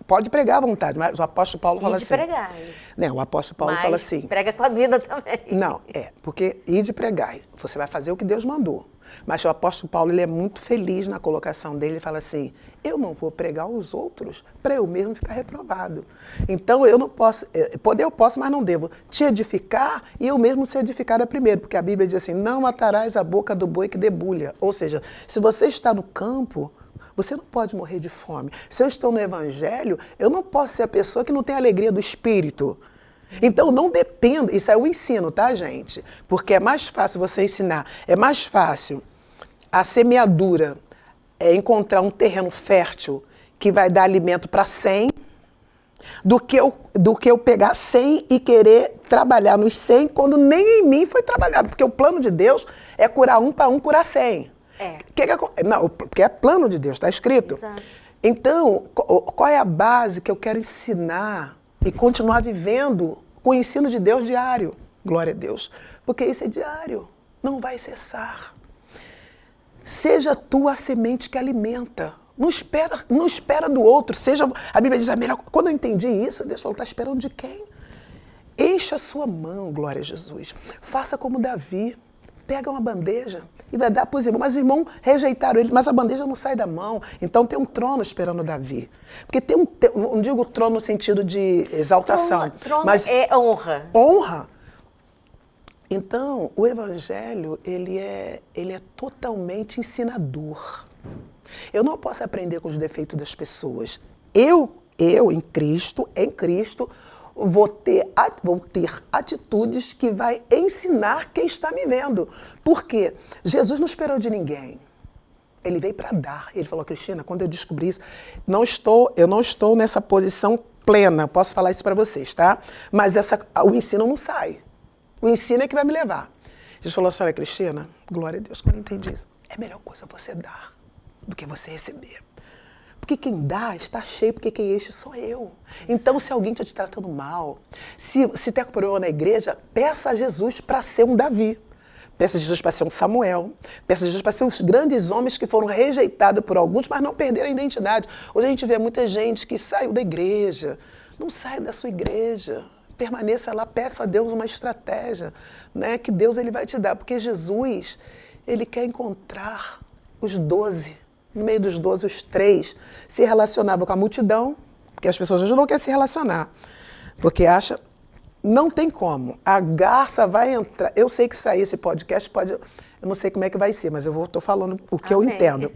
Pode pregar à vontade, mas o apóstolo Paulo fala assim... pregar. Não, o apóstolo Paulo fala assim... prega com a vida também. Não, porque de pregar, você vai fazer o que Deus mandou. Mas o apóstolo Paulo, ele é muito feliz na colocação dele, ele fala assim, eu não vou pregar aos outros para eu mesmo ficar reprovado. Então eu não posso, poder eu posso, mas não devo te edificar e eu mesmo ser edificada primeiro, porque a Bíblia diz assim, não atarás a boca do boi que debulha. Ou seja, se você está no campo, você não pode morrer de fome. Se eu estou no evangelho, eu não posso ser a pessoa que não tem a alegria do espírito. Então, não dependa, isso é o ensino, tá, gente? Porque é mais fácil você ensinar, é mais fácil a semeadura encontrar um terreno fértil que vai dar alimento para 100, do que eu pegar 100 e querer trabalhar nos 100 quando nem em mim foi trabalhado. Porque o plano de Deus é curar um para um, curar 100. Não, porque é plano de Deus, está escrito. Exato. Então, qual é a base que eu quero ensinar e continuar vivendo com o ensino de Deus diário? Glória a Deus. Porque isso é diário, não vai cessar. Seja tu a semente que alimenta. Não espera do outro. A Bíblia diz, quando eu entendi isso, Deus falou, está esperando de quem? Encha a sua mão, glória a Jesus. Faça como Davi. Pega uma bandeja e vai dar para os irmãos. Mas os irmãos rejeitaram ele, mas a bandeja não sai da mão. Então tem um trono esperando Davi. Porque não digo trono no sentido de exaltação. Trono mas é honra. Honra. Então, o evangelho, ele é totalmente ensinador. Eu não posso aprender com os defeitos das pessoas. Eu em Cristo, vou ter atitudes que vai ensinar quem está me vendo. Por quê? Jesus não esperou de ninguém. Ele veio para dar. Ele falou, Cristina, quando eu descobri isso, eu não estou nessa posição plena, posso falar isso para vocês, tá? Mas o ensino não sai. O ensino é que vai me levar. Jesus falou assim, olha, Cristina, glória a Deus, quando eu entendi isso, é a melhor coisa você dar do que você receber. Porque quem dá está cheio, porque quem enche sou eu. Então, se alguém está te tratando mal, se tem problema na igreja, peça a Jesus para ser um Davi. Peça a Jesus para ser um Samuel. Peça a Jesus para ser os grandes homens que foram rejeitados por alguns, mas não perderam a identidade. Hoje a gente vê muita gente que saiu da igreja. Não sai da sua igreja. permaneça lá, peça a Deus uma estratégia, né? Que Deus ele vai te dar, porque Jesus, ele quer encontrar os 12. No meio dos 12, os 3 se relacionavam com a multidão, porque as pessoas hoje não querem se relacionar, porque acha, não tem como. A garça vai entrar, eu sei que sair esse podcast pode, eu não sei como é que vai ser, mas eu estou falando o que eu entendo.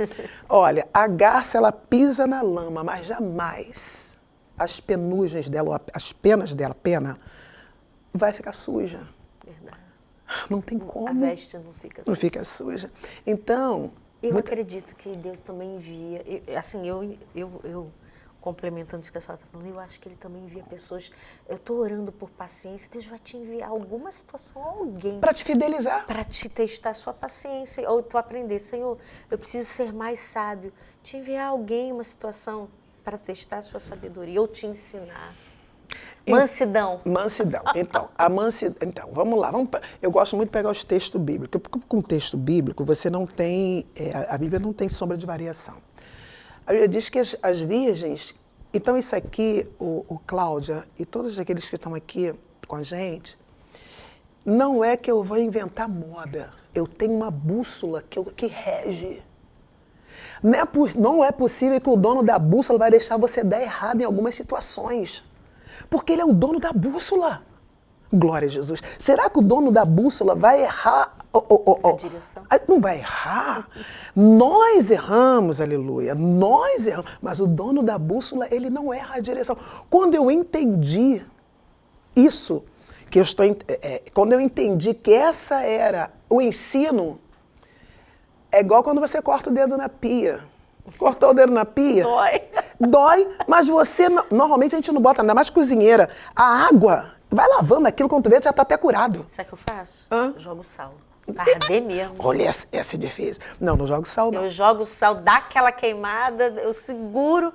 Olha, a garça ela pisa na lama, mas jamais as penugens dela, as penas dela, pena, vai ficar suja. Verdade. Não tem como. A veste não fica suja. Não fica suja. Então... Eu acredito que Deus também envia, eu complementando isso que a senhora está falando, eu acho que Ele também envia pessoas, eu estou orando por paciência, Deus vai te enviar alguma situação, alguém. Para te fidelizar. Para te testar a sua paciência, ou tu aprender, Senhor, eu preciso ser mais sábio. Te enviar alguém, uma situação, para testar a sua sabedoria, ou te ensinar. Mansidão. Mansidão. Então, então, vamos lá. Eu gosto muito de pegar os textos bíblicos. Porque com o texto bíblico, você não tem... a Bíblia não tem sombra de variação. A Bíblia diz que as virgens... Então, isso aqui, o Cláudia e todos aqueles que estão aqui com a gente, não é que eu vou inventar moda. Eu tenho uma bússola que rege. Não é possível que o dono da bússola vai deixar você dar errado em algumas situações. Porque ele é o dono da bússola. Glória a Jesus. Será que o dono da bússola vai errar? A direção? Não vai errar. Nós erramos, aleluia. Nós erramos. Mas o dono da bússola, ele não erra a direção. Quando eu entendi isso, quando eu entendi que essa era o ensino, é igual quando você corta o dedo na pia. Cortou o dedo na pia? Dói, mas você... Normalmente a gente não bota, ainda mais cozinheira. A água, vai lavando aquilo, quando tu vê, já está até curado. Sabe o que eu faço? Eu jogo sal. Pra arder mesmo. Olha, essa é difícil. Não jogo sal, não. Eu jogo sal, dá aquela queimada, eu seguro,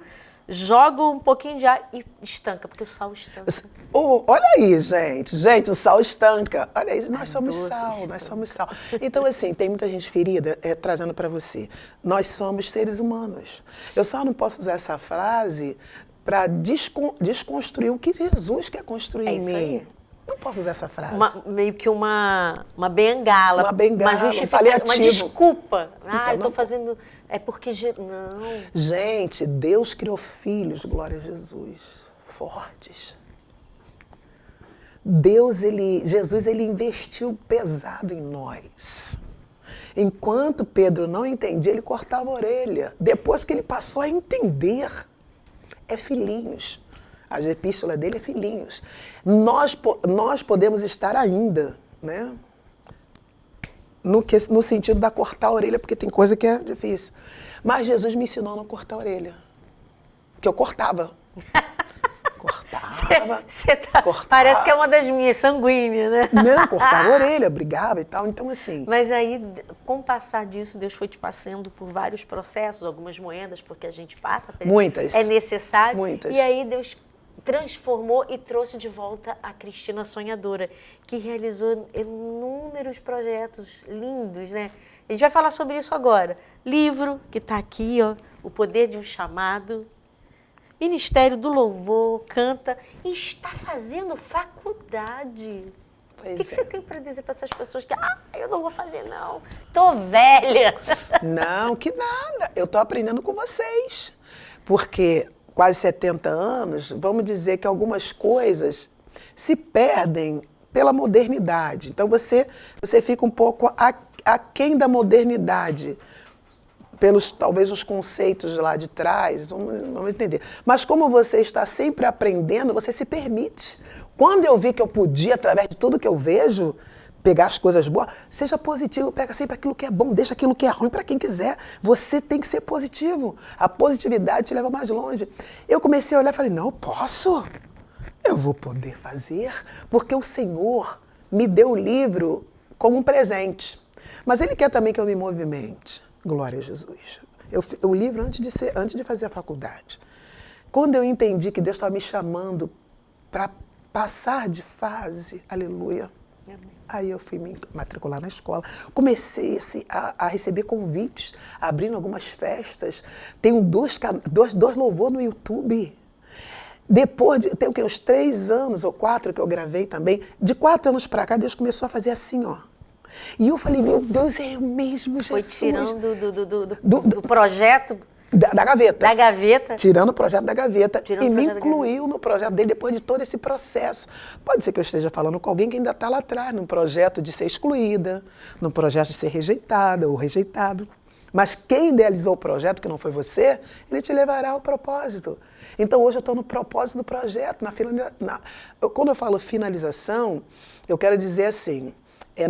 jogo um pouquinho de ar e estanca, porque o sal estanca. Olha aí, gente. Gente, o sal estanca. Olha aí, nós somos sal, nós somos sal. Então, assim, tem muita gente ferida trazendo para você. Nós somos seres humanos. Eu só não posso usar essa frase para desconstruir o que Jesus quer construir em mim. Aí. Não posso usar essa frase. Meio que uma bengala. Uma bengala, uma desculpa. Então, eu estou fazendo... É porque... Não. Gente, Deus criou filhos, glória a Jesus, fortes. Jesus, ele investiu pesado em nós. Enquanto Pedro não entendia, ele cortava a orelha. Depois que ele passou a entender, é filhinhos. As epístolas dele é filhinhos. Nós podemos estar ainda, né? No sentido da cortar a orelha, porque tem coisa que é difícil. Mas Jesus me ensinou a não cortar a orelha. Porque eu cortava. Cortava. Parece que é uma das minhas, sanguínea, né? Não, cortava a orelha, brigava e tal. Então, assim... Mas aí, com o passar disso, Deus foi te passando por vários processos, algumas moedas, porque a gente passa. Muitas. É necessário. Muitas. E aí, Deus transformou e trouxe de volta a Cristina Sonhadora, que realizou inúmeros projetos lindos, né? A gente vai falar sobre isso agora. Livro, que está aqui, ó, O Poder de um Chamado. Ministério do Louvor, canta e está fazendo faculdade. O que você tem para dizer para essas pessoas que eu não vou fazer, não, tô velha? Não, que nada. Eu tô aprendendo com vocês. Porque quase 70 anos, vamos dizer que algumas coisas se perdem pela modernidade. Então você fica um pouco aquém da modernidade. Pelos, talvez, os conceitos lá de trás, vamos entender. Mas como você está sempre aprendendo, você se permite. Quando eu vi que eu podia, através de tudo que eu vejo, pegar as coisas boas, seja positivo, pega sempre aquilo que é bom, deixa aquilo que é ruim para quem quiser. Você tem que ser positivo. A positividade te leva mais longe. Eu comecei a olhar e falei, não, eu posso. Eu vou poder fazer, porque o Senhor me deu o livro como um presente. Mas Ele quer também que eu me movimente. Glória a Jesus. O livro antes de fazer a faculdade. Quando eu entendi que Deus estava me chamando para passar de fase, aleluia, aí eu fui me matricular na escola. Comecei a receber convites, abrindo algumas festas. Tenho dois louvor no YouTube. Depois de, tem o quê? Uns 3 anos ou 4 que eu gravei também. De 4 anos para cá, Deus começou a fazer assim, ó. E eu falei, meu Deus, é eu mesmo, Jesus. Foi tirando do projeto... Da gaveta. Da gaveta. Tirando o projeto da gaveta. Tirando E o me projeto da incluiu no projeto dele depois de todo esse processo. Pode ser que eu esteja falando com alguém que ainda está lá atrás, num projeto de ser excluída, num projeto de ser rejeitada ou rejeitado. Mas quem idealizou o projeto, que não foi você, ele te levará ao propósito. Então hoje eu estou no propósito do projeto. Quando eu falo finalização, eu quero dizer assim,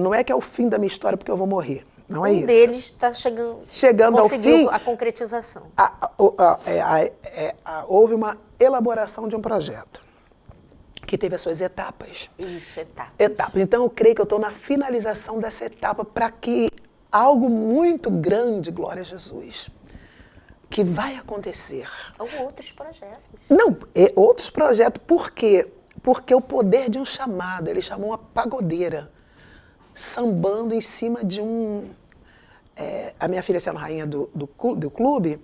não é que é o fim da minha história porque eu vou morrer. Não é isso. Um deles está chegando ao fim, a concretização. Houve uma elaboração de um projeto que teve as suas etapas. Isso, etapas. Então eu creio que eu estou na finalização dessa etapa para que algo muito grande, glória a Jesus, que vai acontecer. Ou outros projetos. Não, outros projetos. Por quê? Porque o poder de um chamado, ele chamou uma pagodeira, sambando em cima de um... a minha filha sendo rainha do clube,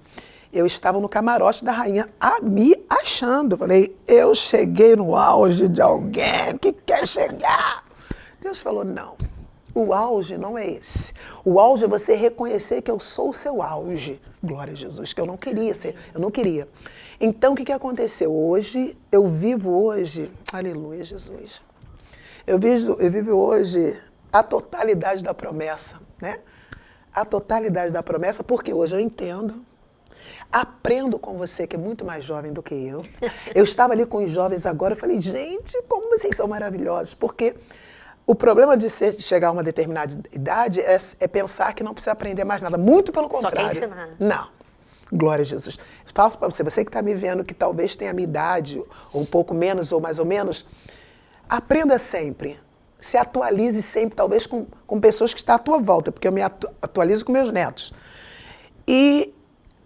eu estava no camarote da rainha, me achando. Falei, eu cheguei no auge de alguém que quer chegar. Deus falou, não, o auge não é esse. O auge é você reconhecer que eu sou o seu auge. Glória a Jesus, que eu não queria ser, eu não queria. Então, o que aconteceu? Hoje, eu vivo hoje, aleluia, Jesus. Eu vivo hoje a totalidade da promessa, né? A totalidade da promessa, porque hoje eu entendo, aprendo com você, que é muito mais jovem do que eu. Eu estava ali com os jovens agora, eu falei, gente, como vocês são maravilhosos, porque o problema de chegar a uma determinada idade é pensar que não precisa aprender mais nada, muito pelo contrário. Só quer ensinar. Não. Glória a Jesus. Falo para você que está me vendo, que talvez tenha a minha idade, ou um pouco menos, ou mais ou menos, aprenda sempre. Se atualize sempre, talvez com pessoas que estão à tua volta, porque eu me atualizo com meus netos. E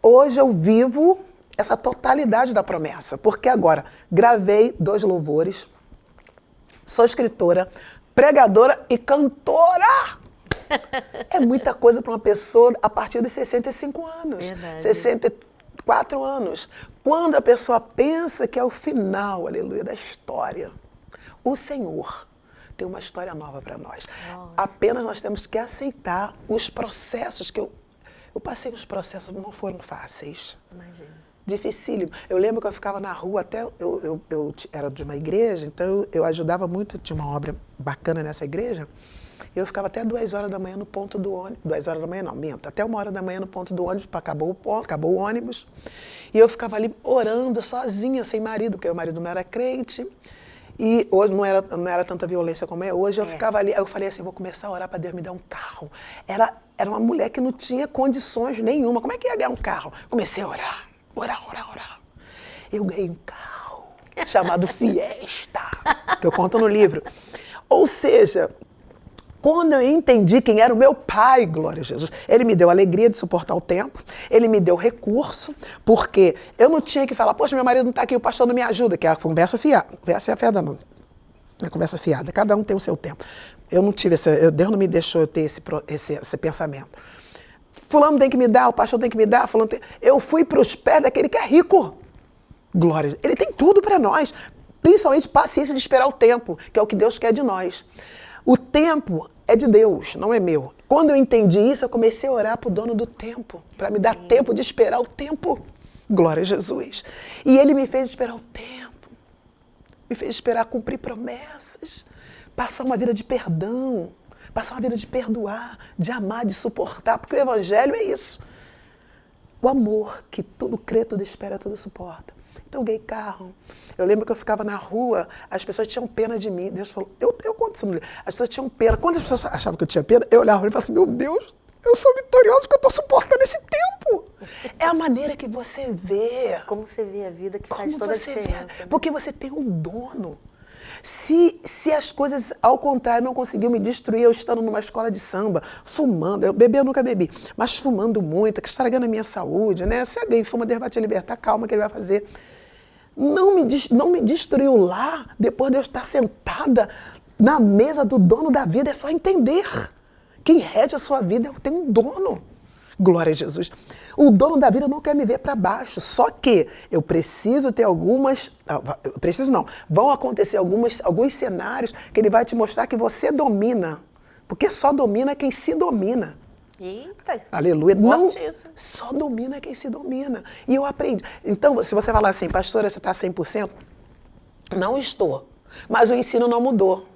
hoje eu vivo essa totalidade da promessa, porque agora gravei 2 louvores, sou escritora, pregadora e cantora. É muita coisa para uma pessoa a partir dos 65 anos, Verdade. 64 anos. Quando a pessoa pensa que é o final, aleluia, da história, o Senhor tem uma história nova para nós. Nossa. Apenas nós temos que aceitar os processos que eu passei. Os processos não foram fáceis. Imagina. Dificílimo. Eu lembro que eu ficava na rua, até eu era de uma igreja, então eu ajudava muito, tinha uma obra bacana nessa igreja. Eu ficava até 2 horas da manhã no ponto do ônibus. 2 horas da manhã não, minto. Até 1 hora da manhã no ponto do ônibus, acabou o ônibus. E eu ficava ali orando sozinha, sem marido, porque o marido não era crente. E hoje não era tanta violência como é hoje. Eu ficava ali, eu falei assim, vou começar a orar para Deus me dar um carro. Era uma mulher que não tinha condições nenhuma. Como é que ia ganhar um carro? Comecei a orar. Eu ganhei um carro chamado Fiesta, que eu conto no livro. Ou seja, quando eu entendi quem era o meu pai, glória a Jesus, ele me deu a alegria de suportar o tempo, ele me deu recurso, porque eu não tinha que falar, poxa, meu marido não está aqui, o pastor não me ajuda, que é a conversa fiada. Conversa fiada não, não é conversa fiada, cada um tem o seu tempo. Eu não tive Deus não me deixou eu ter esse pensamento. Fulano tem que me dar, o pastor tem que me dar, fulano tem... Eu fui para os pés daquele que é rico. Glória. Ele tem tudo para nós, principalmente paciência de esperar o tempo, que é o que Deus quer de nós. O tempo é de Deus, não é meu. Quando eu entendi isso, eu comecei a orar para o dono do tempo, para me dar tempo de esperar o tempo. Glória a Jesus. E ele me fez esperar o tempo, me fez esperar cumprir promessas, passar uma vida de perdão, passar uma vida de perdoar, de amar, de suportar, porque o evangelho é isso. O amor, que tudo crê, tudo espera, tudo suporta. Então, eu ganhei carro. Eu lembro que eu ficava na rua, as pessoas tinham pena de mim. Deus falou, eu conto isso no livro. As pessoas tinham pena. Quando as pessoas achavam que eu tinha pena, eu olhava e falava assim, meu Deus, eu sou vitorioso porque eu estou suportando esse tempo. É a maneira que você vê. Como você vê a vida que faz toda a diferença. Né? Porque você tem um dono. Se as coisas, ao contrário, não conseguiam me destruir, eu estando numa escola de samba, fumando, beber eu nunca bebi, mas fumando muito, estragando a minha saúde, né? Se alguém fuma, Deus vai te libertar, calma que ele vai fazer. Não me destruiu lá, depois de eu estar sentada na mesa do dono da vida, é só entender. Quem rege a sua vida tem um dono. Glória a Jesus. O dono da vida não quer me ver para baixo, só que eu preciso ter algumas... Preciso não. Vão acontecer alguns cenários que ele vai te mostrar que você domina. Porque só domina quem se domina. Eita, aleluia. Não, isso. só domina quem se domina. E eu aprendi. Então, se você falar assim, pastora, você está 100%? Não estou. Mas o ensino não mudou.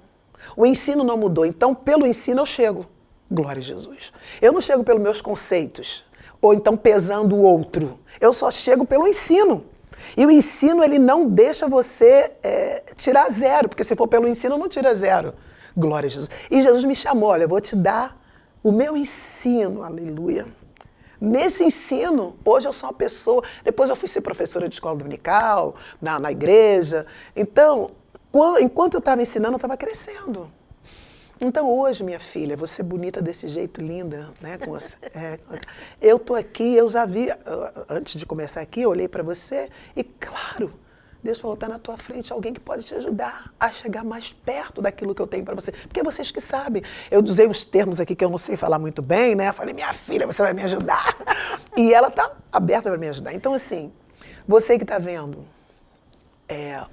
O ensino não mudou. Então, pelo ensino eu chego. Glória a Jesus. Eu não chego pelos meus conceitos. Ou então pesando o outro. Eu só chego pelo ensino. E o ensino, ele não deixa você tirar zero. Porque se for pelo ensino, não tira zero. Glória a Jesus. E Jesus me chamou, olha, eu vou te dar o meu ensino, aleluia. Nesse ensino, hoje eu sou uma pessoa... Depois eu fui ser professora de escola dominical, na igreja. Então, enquanto eu estava ensinando, eu estava crescendo. Então hoje, minha filha, você é bonita desse jeito, linda, né? Eu estou aqui, eu já vi, antes de começar aqui, eu olhei para você e, claro, Deus falou, está na tua frente alguém que pode te ajudar a chegar mais perto daquilo que eu tenho para você. Porque é vocês que sabem. Eu usei uns termos aqui que eu não sei falar muito bem, né? Eu falei, minha filha, você vai me ajudar. E ela está aberta para me ajudar. Então, assim, você que está vendo,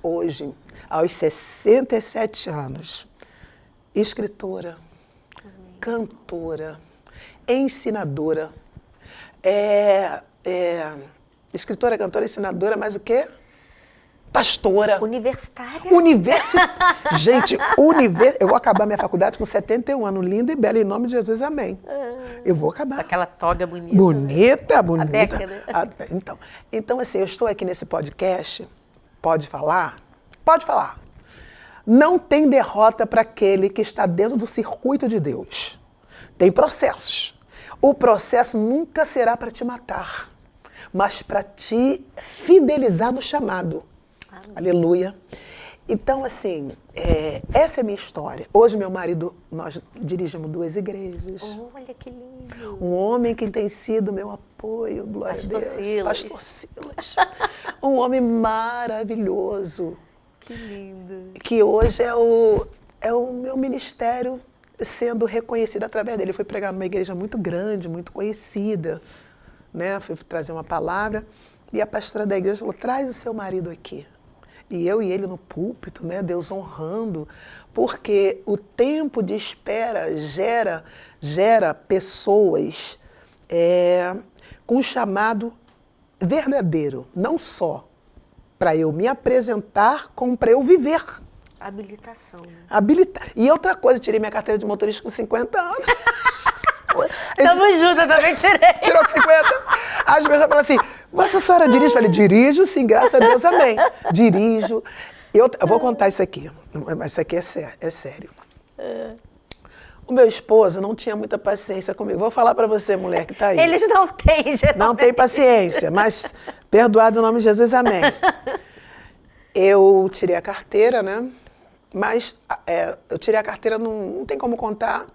hoje, aos 67 anos, escritora, cantora, ensinadora, escritora, cantora, ensinadora, mas o quê? Pastora. Universitária. Gente, eu vou acabar minha faculdade com 71 anos, linda e bela, em nome de Jesus, amém. Eu vou acabar. Aquela toga bonita. Bonita. A década. Então, assim, eu estou aqui nesse podcast, pode falar? Pode falar. Não tem derrota para aquele que está dentro do circuito de Deus. Tem processos. O processo nunca será para te matar, mas para te fidelizar no chamado. Amém. Aleluia. Então, assim, essa é a minha história. Hoje, meu marido, nós dirigimos 2 igrejas. Olha que lindo. Um homem que tem sido meu apoio, glória a Deus. Pastor Silas. Um homem maravilhoso. Que lindo. Que hoje é o meu ministério sendo reconhecido através dele. Ele foi pregar numa igreja muito grande, muito conhecida, né? Foi trazer uma palavra e a pastora da igreja falou, traz o seu marido aqui. E eu e ele no púlpito, né? Deus honrando, porque o tempo de espera gera pessoas com um chamado verdadeiro, não só para eu me apresentar, como para eu viver. Habilitação, né? E outra coisa, eu tirei minha carteira de motorista com 50 anos. Tamo junto, eu também tirei. Tirou com 50? As pessoas falam assim, mas a senhora dirige? Eu falei, dirijo sim, graças a Deus, amém. Dirijo. Eu vou contar isso aqui, mas isso aqui é sério. O meu esposo não tinha muita paciência comigo. Vou falar para você, mulher que está aí. Eles não têm, geralmente. Não tem paciência, mas perdoado em nome de Jesus, amém. Eu tirei a carteira, né? Mas eu tirei a carteira, não tem como contar.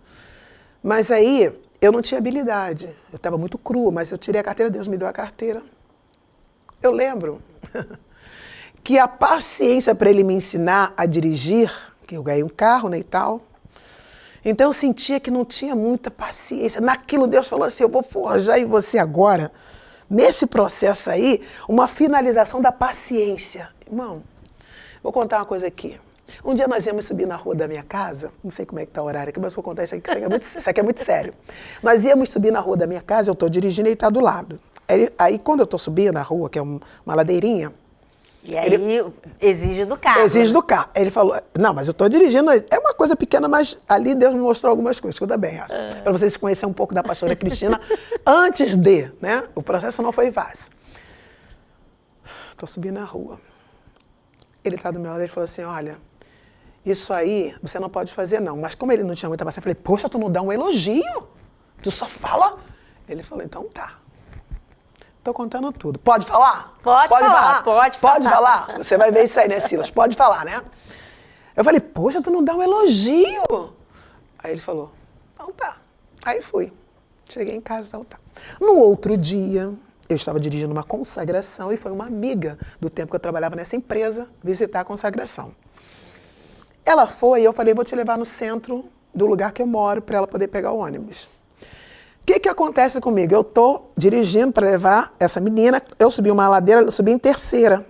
Mas aí eu não tinha habilidade. Eu estava muito crua, mas eu tirei a carteira, Deus me deu a carteira. Eu lembro que a paciência para ele me ensinar a dirigir, que eu ganhei um carro, né, e tal. Então eu sentia que não tinha muita paciência. Naquilo Deus falou assim, eu vou forjar em você agora, nesse processo aí, uma finalização da paciência. Irmão, vou contar uma coisa aqui. Um dia nós íamos subir na rua da minha casa, não sei como é que está o horário aqui, mas vou contar isso aqui, isso aqui é muito sério. Nós íamos subir na rua da minha casa, eu estou dirigindo e ele está do lado. Aí quando eu estou subindo na rua, que é uma ladeirinha... E aí exige do carro. Exige do carro. Ele falou, não, mas eu estou dirigindo, é uma coisa pequena, mas ali Deus me mostrou algumas coisas, escuta bem essa, para vocês conhecerem um pouco da pastora Cristina antes de, né? O processo não foi fácil. Estou subindo na rua. Ele está do meu lado, ele falou assim, olha, isso aí você não pode fazer não. Mas como ele não tinha muita paciência, eu falei, poxa, tu não dá um elogio? Tu só fala? Ele falou, então tá. Estou contando tudo. Pode falar? Pode falar. Pode falar? Você vai ver isso aí, né, Silas? Pode falar, né? Eu falei, poxa, tu não dá um elogio? Aí ele falou, então tá. Aí fui. Cheguei em casa, então tá. No outro dia, eu estava dirigindo uma consagração e foi uma amiga do tempo que eu trabalhava nessa empresa visitar a consagração. Ela foi e eu falei, vou te levar no centro do lugar que eu moro para ela poder pegar o ônibus. que acontece comigo? Eu tô dirigindo para levar essa menina, eu subi uma ladeira, eu subi em terceira.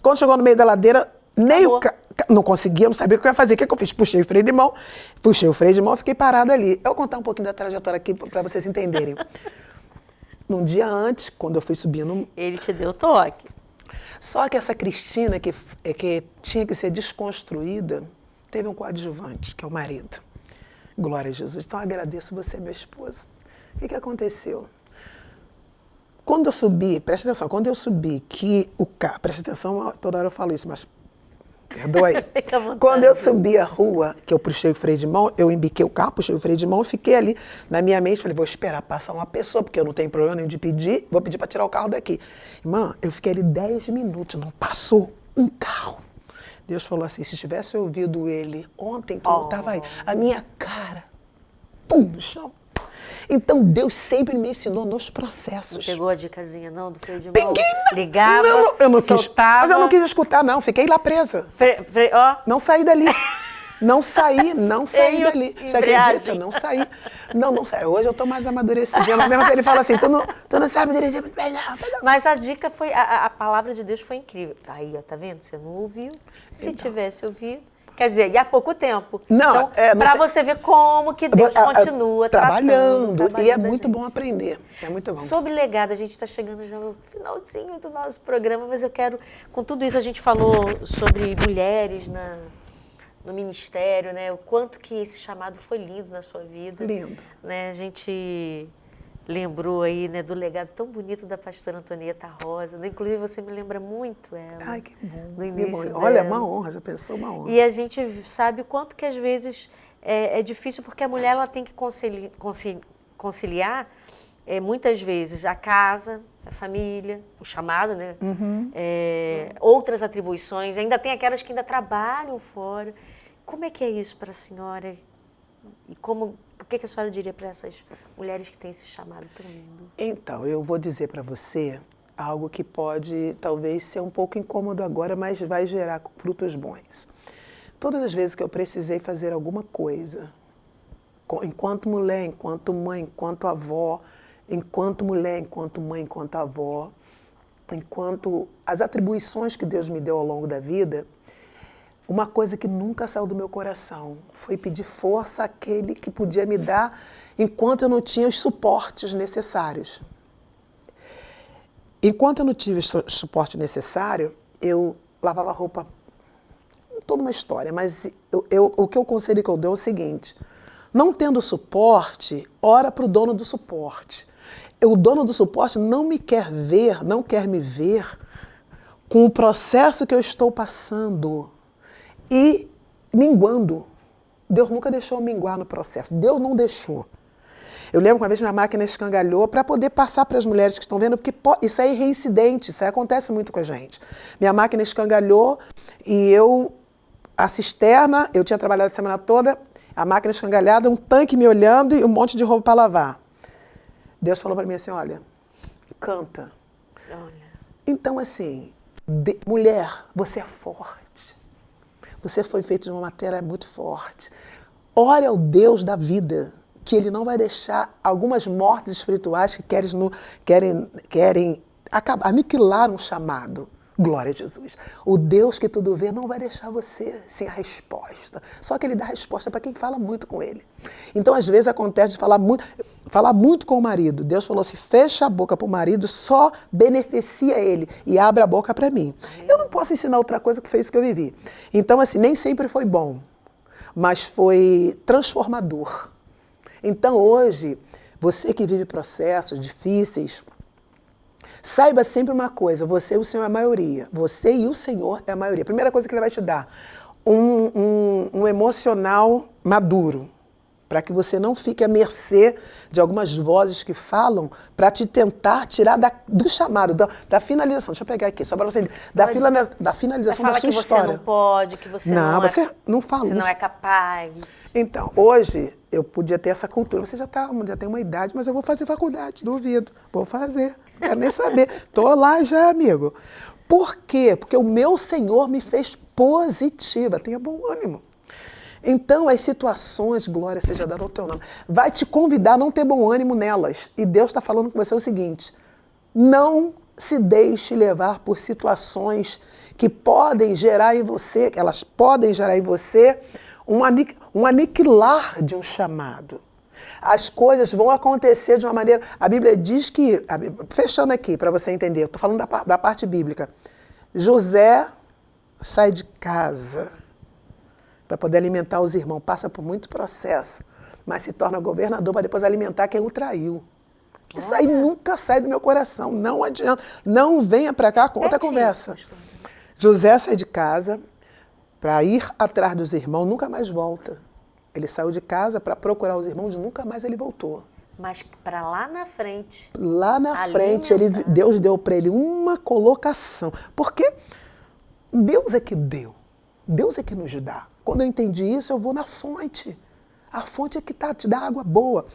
Quando chegou no meio da ladeira, nem o não conseguia, não sabia o que eu ia fazer. O que eu fiz? Puxei o freio de mão, fiquei parado ali. Eu vou contar um pouquinho da trajetória aqui para vocês entenderem. Num dia antes, quando eu fui subindo... Ele te deu toque. Só que essa Cristina, que tinha que ser desconstruída, teve um coadjuvante, que é o marido. Glória a Jesus. Então, eu agradeço você, meu esposo. O que aconteceu? Quando eu subi, presta atenção, quando eu subi que o carro... Presta atenção, toda hora eu falo isso, mas... Perdoa aí. Fica à vontade. Quando eu subi a rua, que eu puxei o freio de mão, eu embiquei o carro, puxei o freio de mão, fiquei ali na minha mente, falei, vou esperar passar uma pessoa, porque eu não tenho problema nenhum de pedir, vou pedir para tirar o carro daqui. Irmã, eu fiquei ali 10 minutos, não passou um carro. Deus falou assim, se tivesse ouvido ele ontem, que eu estava aí, a minha cara, pum, no chão. Então, Deus sempre me ensinou nos processos. Não pegou a dicasinha, não, do freio de mão? Peguei, ligava, eu não soltava. Mas eu não quis escutar, não. Fiquei lá presa. Ó. Não saí dali. Não saí dali. Você acredita? Eu não saí. Não saí. Hoje eu tô mais amadurecidinha. Mas mesmo assim ele fala assim, tu não sabe dirigir muito bem, não. Mas a dica foi, a palavra de Deus foi incrível. Aí, ó, tá vendo? Você não ouviu. Se tivesse ouvido... Quer dizer, e há pouco tempo. Não, então, para você ver como que Deus continua trabalhando. E é muito bom aprender. É muito bom. Sobre legado, a gente está chegando já no finalzinho do nosso programa, mas eu quero, com tudo isso a gente falou sobre mulheres no ministério, né? O quanto que esse chamado foi lindo na sua vida. Lindo. Né? A gente lembrou aí, né, do legado tão bonito da pastora Antonieta Rosa. Inclusive, você me lembra muito ela. Ai, que bom. No início que bom. Olha, é uma honra, já pensou, uma honra. E a gente sabe o quanto que às vezes é difícil, porque a mulher ela tem que conciliar muitas vezes a casa, a família, o chamado, né? Outras atribuições. Ainda tem aquelas que ainda trabalham fora. Como é que é isso para a senhora? E o que a senhora diria para essas mulheres que têm esse chamado tão lindo? Então, eu vou dizer para você algo que pode talvez ser um pouco incômodo agora, mas vai gerar frutos bons. Todas as vezes que eu precisei fazer alguma coisa, enquanto mulher, enquanto mãe, enquanto avó, enquanto mulher, enquanto mãe, enquanto avó, enquanto as atribuições que Deus me deu ao longo da vida, uma coisa que nunca saiu do meu coração foi pedir força àquele que podia me dar enquanto eu não tinha os suportes necessários. Enquanto eu não tive o suporte necessário, eu lavava roupa, toda uma história, mas o conselho que eu dou é o seguinte, não tendo suporte, ora para o dono do suporte. O dono do suporte não me quer ver, não quer me ver com o processo que eu estou passando e minguando. Deus nunca deixou eu minguar no processo, Deus não deixou. Eu lembro que uma vez minha máquina escangalhou para poder passar para as mulheres que estão vendo, porque isso é reincidente, isso aí acontece muito com a gente. Minha máquina escangalhou e a cisterna, eu tinha trabalhado a semana toda, a máquina escangalhada, um tanque me olhando e um monte de roupa para lavar. Deus falou para mim assim, olha, canta. Olha. Então assim, mulher, você é forte. Você foi feita de uma matéria muito forte. Ore ao Deus da vida, que Ele não vai deixar algumas mortes espirituais que querem aniquilar um chamado. Glória a Jesus. O Deus que tudo vê não vai deixar você sem a resposta. Só que Ele dá a resposta para quem fala muito com Ele. Então, às vezes, acontece de falar muito com o marido. Deus falou assim, fecha a boca para o marido, só beneficia ele e abre a boca para mim. Eu não posso ensinar outra coisa que foi isso que eu vivi. Então, assim, nem sempre foi bom, mas foi transformador. Então, hoje, você que vive processos difíceis, saiba sempre uma coisa, você e o Senhor é a maioria. Você e o Senhor é a maioria. A primeira coisa que Ele vai te dar, um emocional maduro, para que você não fique à mercê de algumas vozes que falam para te tentar tirar do chamado, da finalização. Deixa eu pegar aqui, só para você da finalização da sua história. Que você não pode, que você você não fala. Você não é capaz. Então, hoje, eu podia ter essa cultura. Você já tem uma idade, mas eu vou fazer faculdade, duvido. Vou fazer, não quero nem saber. Estou lá já, amigo. Por quê? Porque o meu Senhor me fez positiva. Tenha bom ânimo. Então, as situações, glória seja dada ao teu nome, vai te convidar a não ter bom ânimo nelas. E Deus está falando com você o seguinte, não se deixe levar por situações que podem gerar em você, elas podem gerar em você um aniquilar de um chamado. As coisas vão acontecer de uma maneira... A Bíblia diz que... Fechando aqui, para você entender, eu estou falando da parte bíblica. José sai de casa para poder alimentar os irmãos. Passa por muito processo, mas se torna governador para depois alimentar quem o traiu. Isso aí nunca sai do meu coração. Não adianta. Não venha para cá com outra conversa. José sai de casa para ir atrás dos irmãos, nunca mais volta. Ele saiu de casa para procurar os irmãos e nunca mais ele voltou. Mas para lá na frente. Lá na frente, Deus deu para ele uma colocação. Porque Deus é que deu. Deus é que nos dá. Quando eu entendi isso, eu vou na fonte. A fonte é que te dá água boa.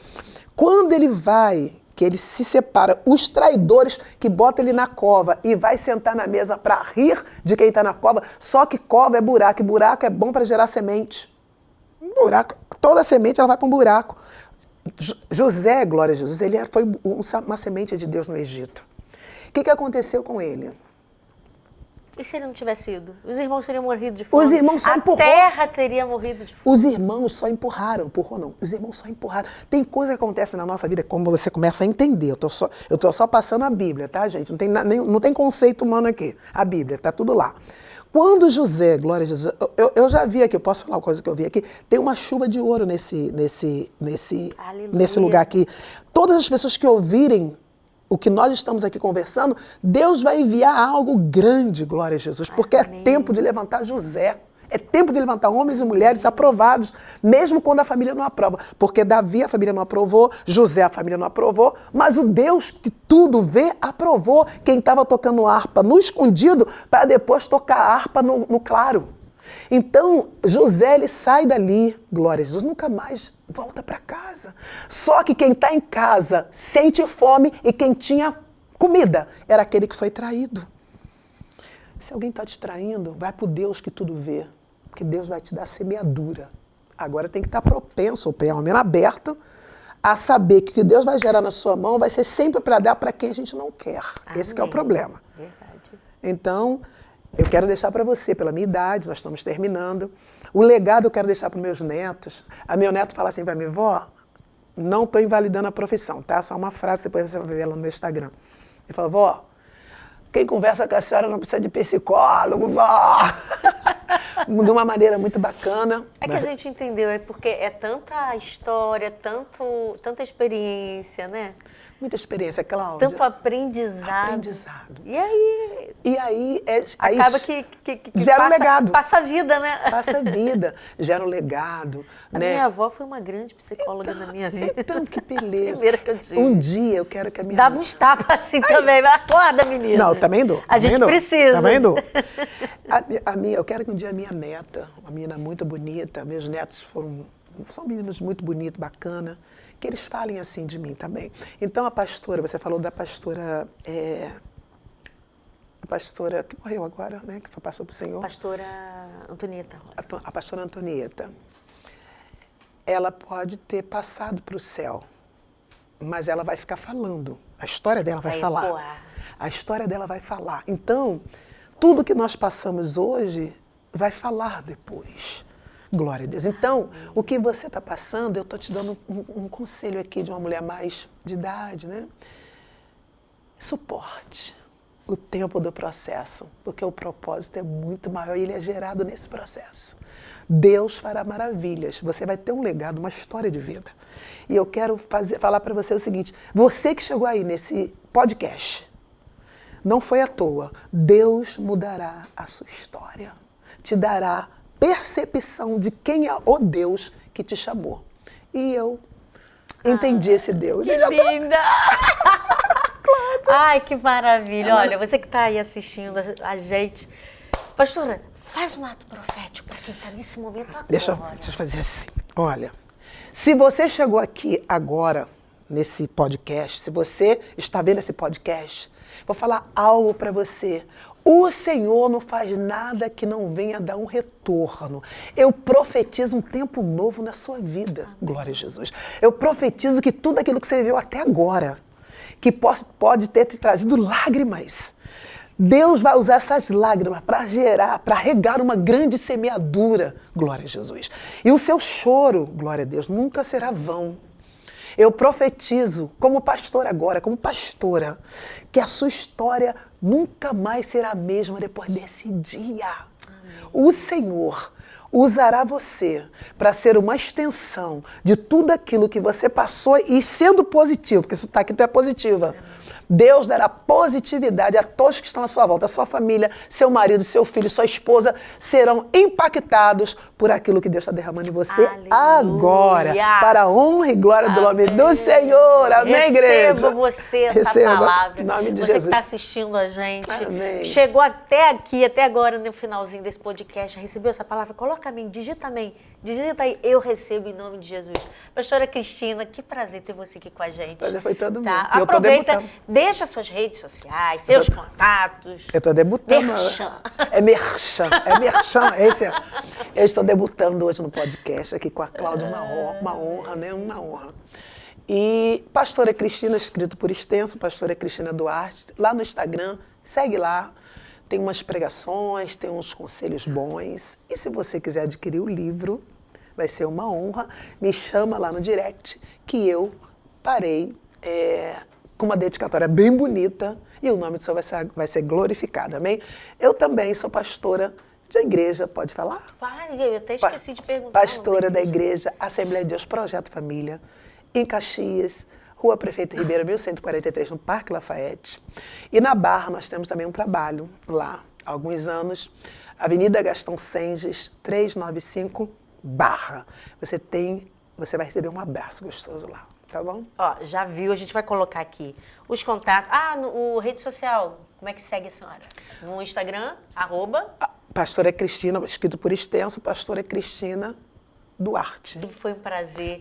Quando ele vai, que ele se separa, os traidores que botam ele na cova e vai sentar na mesa para rir de quem está na cova, só que cova é buraco, e buraco é bom para gerar semente. Buraco, toda semente ela vai para um buraco. José, glória a Jesus, ele foi uma semente de Deus no Egito. O que aconteceu com ele? E se ele não tivesse ido? Os irmãos teriam morrido de fome. Os irmãos só empurraram. A terra teria morrido de fome. Os irmãos só empurraram, os irmãos só empurraram. Tem coisa que acontece na nossa vida, como você começa a entender. Eu tô só passando a Bíblia, tá, gente? Não tem conceito humano aqui. A Bíblia, tá tudo lá. Quando José, glória a Jesus, eu já vi aqui, eu posso falar uma coisa que eu vi aqui, tem uma chuva de ouro nesse lugar aqui. Todas as pessoas que ouvirem o que nós estamos aqui conversando, Deus vai enviar algo grande, glória a Jesus, porque é tempo de levantar José. É tempo de levantar homens e mulheres aprovados, mesmo quando a família não aprova. Porque Davi, a família não aprovou, José, a família não aprovou, mas o Deus que tudo vê, aprovou quem estava tocando harpa no escondido para depois tocar harpa no claro. Então, José, ele sai dali, glória a Jesus, nunca mais volta para casa. Só que quem está em casa sente fome e quem tinha comida era aquele que foi traído. Se alguém está te traindo, vai para o Deus que tudo vê, que Deus vai te dar semeadura. Agora tem que estar propenso, ou pelo menos aberto, a saber que o que Deus vai gerar na sua mão vai ser sempre para dar para quem a gente não quer. Amém. Esse que é o problema. Verdade. Então, eu quero deixar para você, pela minha idade, nós estamos terminando. O legado eu quero deixar para os meus netos. A meu neto fala assim para mim, vó, não estou invalidando a profissão, tá? Só uma frase, depois você vai ver lá no meu Instagram. Ele fala, vó, quem conversa com a senhora não precisa de psicólogo, vó. De uma maneira muito bacana. É que a gente entendeu, é porque é tanta história, tanta experiência, né? Muita experiência, Cláudia. Tanto aprendizado. E aí... acaba que gera um legado. Passa a vida, né? Passa a vida, gera um legado. A minha avó foi uma grande psicóloga na minha vida. Então, que beleza. Primeira que eu tive. Um dia eu quero que a minha... Dava uns tapas assim também. Acorda, menina. Não, também dou. A gente precisa. Também dou. Eu quero que um dia a minha neta, uma menina muito bonita, meus netos são meninos muito bonitos, bacana, que eles falem assim de mim também. Então a pastora, você falou da pastora, a pastora que morreu agora, né, que passou para o Senhor. Pastora Antonieta. A pastora Antonieta. Ela pode ter passado para o céu, mas ela vai ficar falando. A história dela vai falar. Ecoar. A história dela vai falar. Então, tudo que nós passamos hoje vai falar depois. Glória a Deus. Então, o que você está passando, eu estou te dando um conselho aqui de uma mulher mais de idade, né? Suporte o tempo do processo, porque o propósito é muito maior e ele é gerado nesse processo. Deus fará maravilhas. Você vai ter um legado, uma história de vida. E eu quero falar para você o seguinte, você que chegou aí nesse podcast, não foi à toa. Deus mudará a sua história. Te dará percepção de quem é o Deus que te chamou. E eu entendi esse Deus. Que linda! Ai, que maravilha. Olha, você que está aí assistindo a gente. Pastora, faz um ato profético para quem está nesse momento agora. Deixa eu fazer assim. Olha, se você chegou aqui agora, nesse podcast, se você está vendo esse podcast, vou falar algo para você. O Senhor não faz nada que não venha dar um retorno. Eu profetizo um tempo novo na sua vida. Amém. Glória a Jesus. Eu profetizo que tudo aquilo que você viveu até agora, que pode ter te trazido lágrimas, Deus vai usar essas lágrimas para gerar, para regar uma grande semeadura. Glória a Jesus. E o seu choro, glória a Deus, nunca será vão. Eu profetizo, como pastor agora, como pastora, que a sua história nunca mais será a mesma depois desse dia. Amém. O Senhor usará você para ser uma extensão de tudo aquilo que você passou e sendo positivo, porque isso está aqui, tu é positiva. Amém. Deus dará positividade a todos que estão à sua volta. A sua família, seu marido, seu filho, sua esposa serão impactados por aquilo que Deus está derramando em você. Aleluia. Agora. Para a honra e glória do nome do Senhor. Amém, igreja? Receba você essa palavra. Em nome de Jesus. Você que está assistindo a gente. Amém. Chegou até aqui, até agora, no finalzinho desse podcast, recebeu essa palavra? Coloca amém, digita amém. Digita aí, eu recebo em nome de Jesus. Pastora Cristina, que prazer ter você aqui com a gente. Prazer foi todo mundo. Tá? Aproveita, deixa suas redes sociais, seus contatos. Eu estou debutando. Merchan. É merchan. Eu estou debutando hoje no podcast aqui com a Cláudia, uma honra, né? Uma honra. E Pastora Cristina, escrito por extenso, Pastora Cristina Duarte, lá no Instagram, segue lá. Tem umas pregações, tem uns conselhos bons. E se você quiser adquirir o livro, vai ser uma honra. Me chama lá no direct, que eu parei com uma dedicatória bem bonita e o nome do Senhor vai ser glorificado, amém? Eu também sou pastora da igreja, pode falar? Pare, eu até esqueci de perguntar. Pastora da igreja Assembleia de Deus Projeto Família, em Caxias, Rua Prefeito Ribeiro, 1143, no Parque Lafayette. E na Barra nós temos também um trabalho lá, há alguns anos, Avenida Gastão Senges, 395, Barra. Você vai receber um abraço gostoso lá, tá bom? Ó, já viu, a gente vai colocar aqui os contatos. No rede social, como é que segue a senhora? No Instagram, @ Pastora Cristina, escrito por extenso, Pastora Cristina Duarte. Foi um prazer.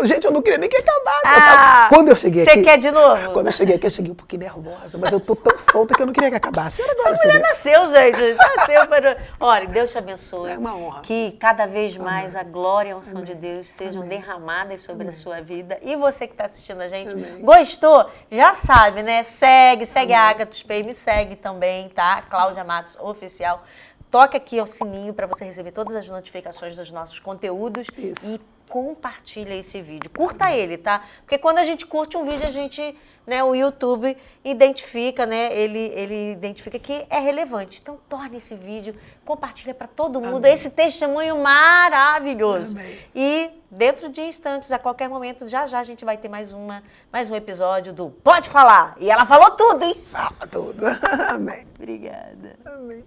Gente, eu não queria nem que acabasse. Quando eu cheguei aqui... Você quer de novo? Quando eu cheguei um pouquinho nervosa, mas eu tô tão solta que eu não queria que acabasse. Essa mulher nasceu, gente. Nasceu para... Olha, Deus te abençoe. É uma honra. Que cada vez mais a glória e a unção de Deus sejam derramadas sobre a sua vida. E você que está assistindo a gente, gostou? Já sabe, né? Segue a Agathos Pay, me segue também, tá? Cláudia Matos Oficial. Toque aqui ao sininho para você receber todas as notificações dos nossos conteúdos. Isso. E compartilha esse vídeo. Curta ele, tá? Porque quando a gente curte um vídeo, a gente, né, o YouTube identifica, né? Ele identifica que é relevante. Então, torne esse vídeo, compartilha para todo mundo. Amém. Esse testemunho maravilhoso. Amém. E dentro de instantes, a qualquer momento, já a gente vai ter mais um episódio do Pode Falar. E ela falou tudo, hein? Fala tudo. Amém. Obrigada. Amém.